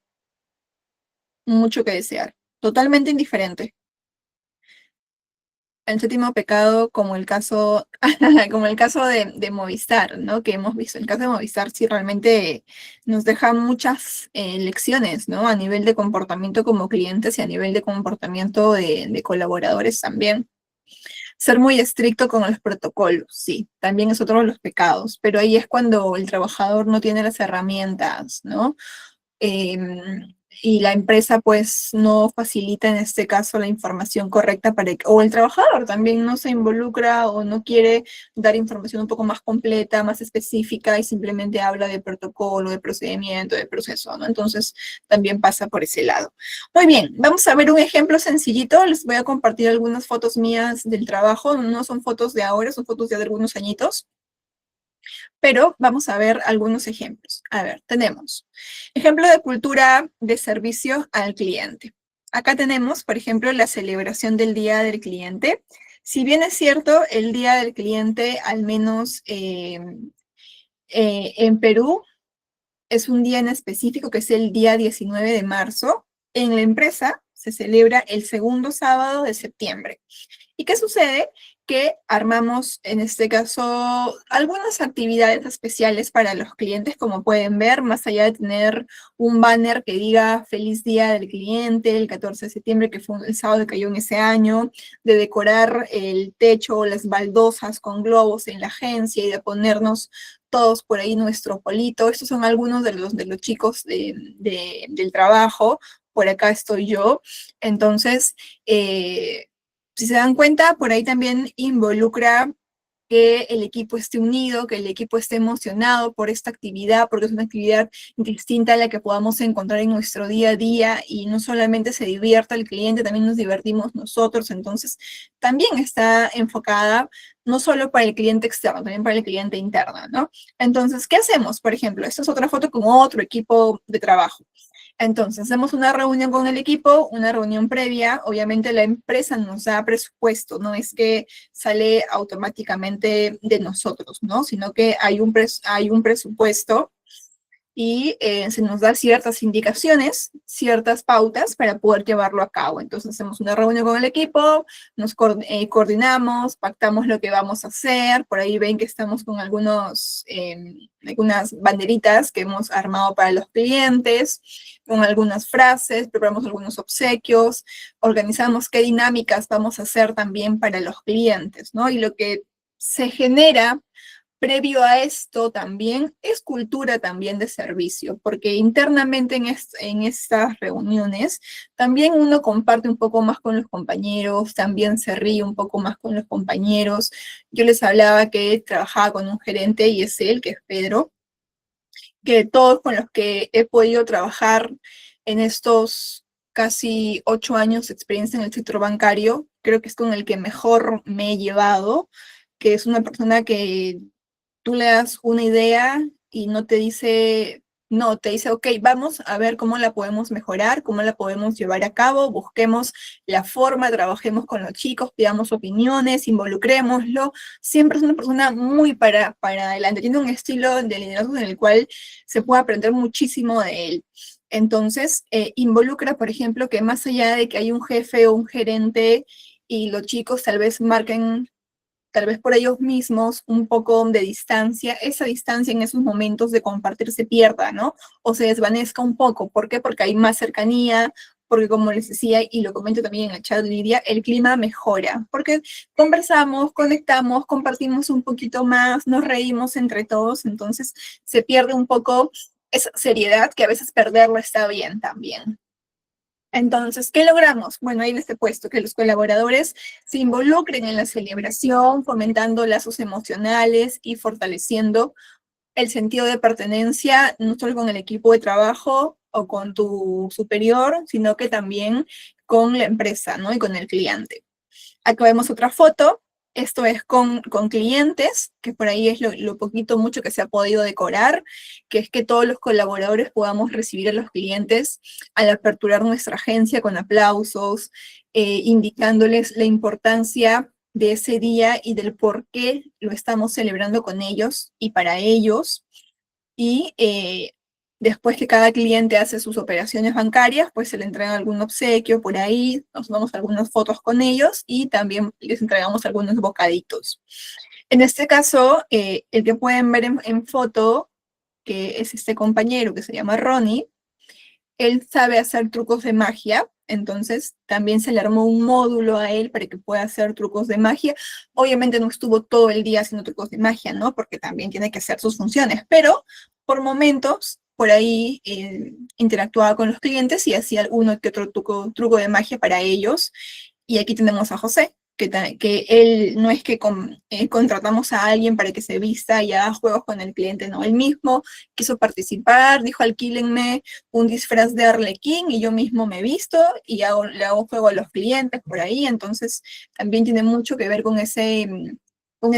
mucho que desear. Totalmente indiferente. El séptimo pecado, como el caso, como el caso de Movistar, ¿no? Que hemos visto. El caso de Movistar sí realmente nos deja muchas lecciones, ¿no? A nivel de comportamiento como clientes y a nivel de comportamiento de colaboradores también. Ser muy estricto con los protocolos, sí, también es otro de los pecados, pero ahí es cuando el trabajador no tiene las herramientas, ¿no? Y la empresa pues no facilita en este caso la información correcta o el trabajador también no se involucra o no quiere dar información un poco más completa, más específica y simplemente habla de protocolo, de procedimiento, de proceso, ¿no? Entonces también pasa por ese lado. Muy bien, vamos a ver un ejemplo sencillito. Les voy a compartir algunas fotos mías del trabajo. No son fotos de ahora, son fotos de algunos añitos. Pero vamos a ver algunos ejemplos. A ver, tenemos ejemplo de cultura de servicio al cliente. Acá tenemos, por ejemplo, la celebración del Día del Cliente. Si bien es cierto, el Día del Cliente, al menos en Perú, es un día en específico que es el día 19 de marzo. En la empresa se celebra el segundo sábado de septiembre. ¿Y qué sucede? Que armamos, en este caso, algunas actividades especiales para los clientes, como pueden ver, más allá de tener un banner que diga Feliz Día del Cliente, el 14 de septiembre, que fue el sábado que cayó en ese año, de decorar el techo o las baldosas con globos en la agencia y de ponernos todos por ahí nuestro polito. Estos son algunos de los chicos del trabajo. Por acá estoy yo. Entonces, si se dan cuenta, por ahí también involucra que el equipo esté unido, que el equipo esté emocionado por esta actividad, porque es una actividad distinta a la que podamos encontrar en nuestro día a día y no solamente se divierta el cliente, también nos divertimos nosotros. Entonces, también está enfocada no solo para el cliente externo, también para el cliente interno, ¿no? Entonces, ¿qué hacemos? Por ejemplo, esta es otra foto con otro equipo de trabajo. Entonces, hacemos una reunión con el equipo, una reunión previa. Obviamente la empresa nos da presupuesto, no es que sale automáticamente de nosotros, ¿no? Sino que hay un presupuesto y se nos da ciertas indicaciones, ciertas pautas para poder llevarlo a cabo. Entonces hacemos una reunión con el equipo, nos coordinamos, pactamos lo que vamos a hacer, por ahí ven que estamos con algunas banderitas que hemos armado para los clientes, con algunas frases, preparamos algunos obsequios, organizamos qué dinámicas vamos a hacer también para los clientes, ¿no? Y lo que se genera previo a esto también es cultura también de servicio, porque internamente en estas reuniones también uno comparte un poco más con los compañeros, también se ríe un poco más con los compañeros. Yo les hablaba que trabajaba con un gerente y es él, que es Pedro, que todos con los que he podido trabajar en estos casi 8 años de experiencia en el sector bancario, creo que es con el que mejor me he llevado, que es una persona que tú le das una idea y no te dice No, te dice, ok, vamos a ver cómo la podemos mejorar, cómo la podemos llevar a cabo, busquemos la forma, trabajemos con los chicos, pidamos opiniones, involucrémoslo. Siempre es una persona muy para adelante, tiene un estilo de liderazgo en el cual se puede aprender muchísimo de él. Entonces, involucra, por ejemplo, que más allá de que hay un jefe o un gerente y los chicos tal vez marquen tal vez por ellos mismos, un poco de distancia, esa distancia en esos momentos de compartir se pierda, ¿no? O se desvanezca un poco. ¿Por qué? Porque hay más cercanía, porque como les decía, y lo comento también en el chat, Lidia, el clima mejora, porque conversamos, conectamos, compartimos un poquito más, nos reímos entre todos, entonces se pierde un poco esa seriedad que a veces perderla está bien también. Entonces, ¿qué logramos? Bueno, ahí en este puesto, que los colaboradores se involucren en la celebración, fomentando lazos emocionales y fortaleciendo el sentido de pertenencia, no solo con el equipo de trabajo o con tu superior, sino que también con la empresa, ¿no? Y con el cliente. Acá vemos otra foto. Esto es con clientes, que por ahí es lo poquito, mucho que se ha podido decorar, que es que todos los colaboradores podamos recibir a los clientes al aperturar nuestra agencia con aplausos, indicándoles la importancia de ese día y del por qué lo estamos celebrando con ellos y para ellos. Y después que cada cliente hace sus operaciones bancarias, pues se le entrega algún obsequio por ahí, nos tomamos algunas fotos con ellos y también les entregamos algunos bocaditos. En este caso, el que pueden ver en foto, que es este compañero que se llama Ronnie, él sabe hacer trucos de magia, entonces también se le armó un módulo a él para que pueda hacer trucos de magia. Obviamente no estuvo todo el día haciendo trucos de magia, ¿no? Porque también tiene que hacer sus funciones, pero por momentos por ahí interactuaba con los clientes y hacía alguno que otro truco de magia para ellos. Y aquí tenemos a José, que él no es que contratamos a alguien para que se vista y haga juegos con el cliente, no, él mismo quiso participar, dijo alquílenme un disfraz de Arlequín y yo mismo me visto y le hago juego a los clientes por ahí, entonces también tiene mucho que ver con ese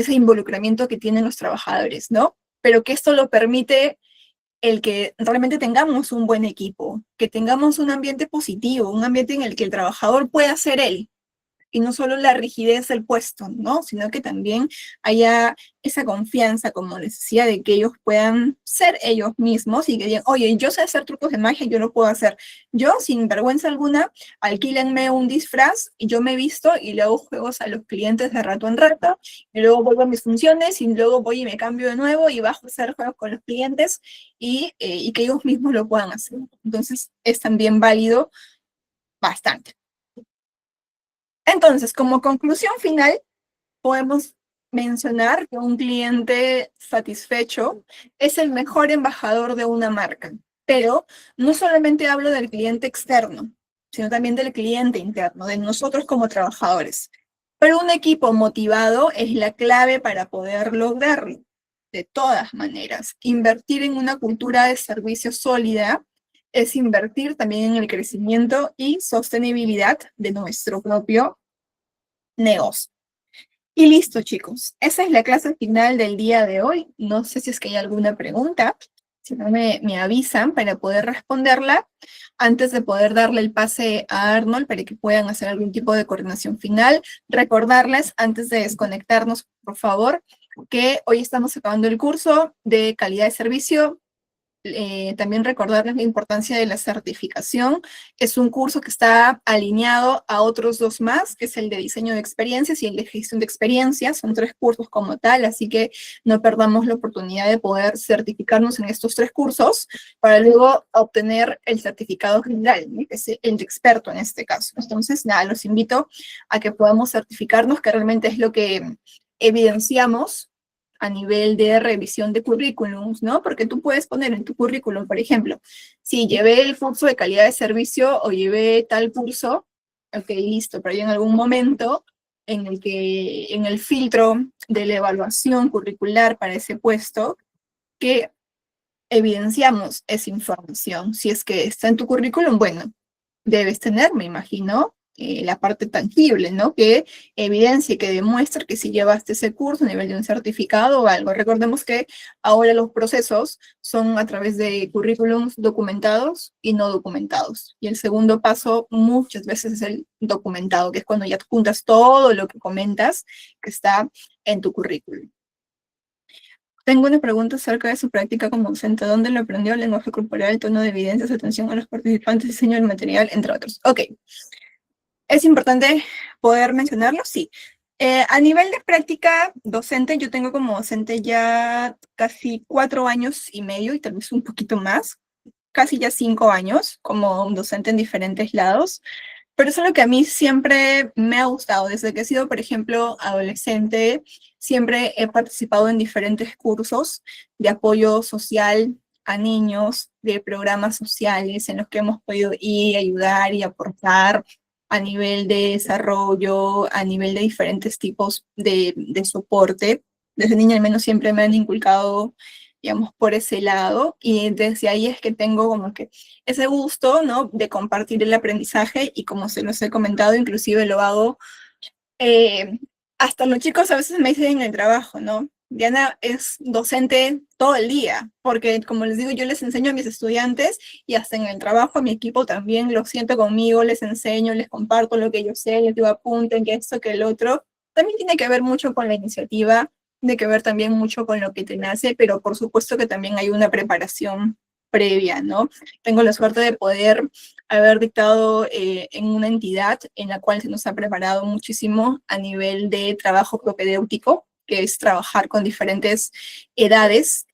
involucramiento que tienen los trabajadores, ¿no? Pero que esto lo permite el que realmente tengamos un buen equipo, que tengamos un ambiente positivo, un ambiente en el que el trabajador pueda ser él, y no solo la rigidez del puesto, ¿no? Sino que también haya esa confianza, como les decía, de que ellos puedan ser ellos mismos y que digan, oye, yo sé hacer trucos de magia, yo lo puedo hacer. Yo, sin vergüenza alguna, alquílenme un disfraz y yo me visto y le hago juegos a los clientes de rato en rato, y luego vuelvo a mis funciones y luego voy y me cambio de nuevo y bajo a hacer juegos con los clientes y que ellos mismos lo puedan hacer. Entonces, es también válido bastante. Entonces, como conclusión final, podemos mencionar que un cliente satisfecho es el mejor embajador de una marca, pero no solamente hablo del cliente externo, sino también del cliente interno, de nosotros como trabajadores. Pero un equipo motivado es la clave para poder lograrlo. De todas maneras, invertir en una cultura de servicio sólida es invertir también en el crecimiento y sostenibilidad de nuestro propio negocio. Y listo, chicos. Esa es la clase final del día de hoy. No sé si es que hay alguna pregunta. Si no, me avisan para poder responderla antes de poder darle el pase a Arnold para que puedan hacer algún tipo de coordinación final. Recordarles, antes de desconectarnos, por favor, que hoy estamos acabando el curso de calidad de servicio. También recordarles la importancia de la certificación. Es un curso que está alineado a otros dos más, que es el de diseño de experiencias y el de gestión de experiencias. Son 3 cursos como tal, así que no perdamos la oportunidad de poder certificarnos en estos 3 cursos para luego obtener el certificado general, ¿no? Que es el de experto en este caso. Entonces, nada, los invito a que podamos certificarnos, que realmente es lo que evidenciamos a nivel de revisión de currículums, ¿no? Porque tú puedes poner en tu currículum, por ejemplo, si llevé el curso de calidad de servicio o llevé tal curso, ok, listo, pero hay en algún momento en el que, en el filtro de la evaluación curricular para ese puesto, que evidenciamos esa información. Si es que está en tu currículum, bueno, debes tener, me imagino, la parte tangible, ¿no? Que evidencia, que demuestra que sí llevaste ese curso a nivel de un certificado o algo. Recordemos que ahora los procesos son a través de currículums documentados y no documentados. Y el segundo paso muchas veces es el documentado, que es cuando ya juntas todo lo que comentas que está en tu currículum. Tengo una pregunta acerca de su práctica como docente. ¿Dónde lo aprendió? Lenguaje corporal, tono de evidencias, atención a los participantes, diseño del material, entre otros. Ok. ¿Es importante poder mencionarlo? Sí. A nivel de práctica docente, yo tengo como docente ya casi 4 años y medio y tal vez un poquito más, casi ya 5 años como docente en diferentes lados. Pero eso es lo que a mí siempre me ha gustado. Desde que he sido, por ejemplo, adolescente, siempre he participado en diferentes cursos de apoyo social a niños, de programas sociales en los que hemos podido ir, ayudar y aportar a nivel de desarrollo, a nivel de diferentes tipos de soporte. Desde niña al menos siempre me han inculcado, digamos, por ese lado, y desde ahí es que tengo como que ese gusto, ¿no? De compartir el aprendizaje, y como se los he comentado, inclusive lo hago, hasta los chicos a veces me dicen en el trabajo, ¿no? Diana es docente todo el día, porque como les digo, yo les enseño a mis estudiantes y hasta en el trabajo a mi equipo también lo siento conmigo, les enseño, les comparto lo que yo sé, les digo apunten que esto, que el otro. También tiene que ver mucho con la iniciativa, tiene que ver también mucho con lo que te nace, pero por supuesto que también hay una preparación previa, ¿no? Tengo la suerte de poder haber dictado en una entidad en la cual se nos ha preparado muchísimo a nivel de trabajo propedéutico, que es trabajar con diferentes edades,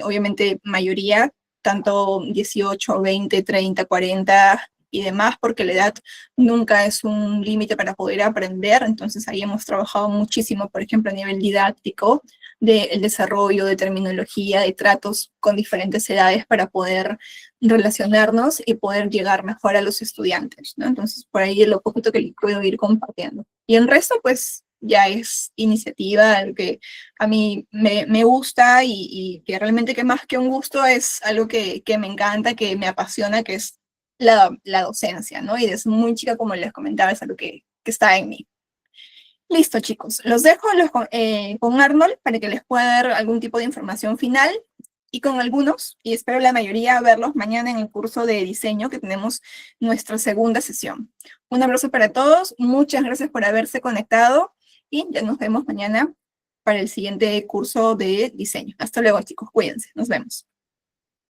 obviamente mayoría, tanto 18, 20, 30, 40 y demás, porque la edad nunca es un límite para poder aprender. Entonces ahí hemos trabajado muchísimo, por ejemplo, a nivel didáctico, del desarrollo de terminología, de tratos con diferentes edades para poder relacionarnos y poder llegar mejor a los estudiantes, ¿no? Entonces, por ahí es lo poquito que les puedo ir compartiendo. Y el resto, pues, ya es iniciativa, algo que a mí me gusta y que realmente que más que un gusto es algo que me encanta, que me apasiona, que es la docencia, ¿no? Y desde muy chica, como les comentaba, es algo que está en mí. Listo, chicos. Los dejo con Arnold para que les pueda dar algún tipo de información final, y con algunos, y espero la mayoría verlos mañana en el curso de diseño que tenemos nuestra segunda sesión. Un abrazo para todos, muchas gracias por haberse conectado y ya nos vemos mañana para el siguiente curso de diseño. Hasta luego, chicos, cuídense, nos vemos.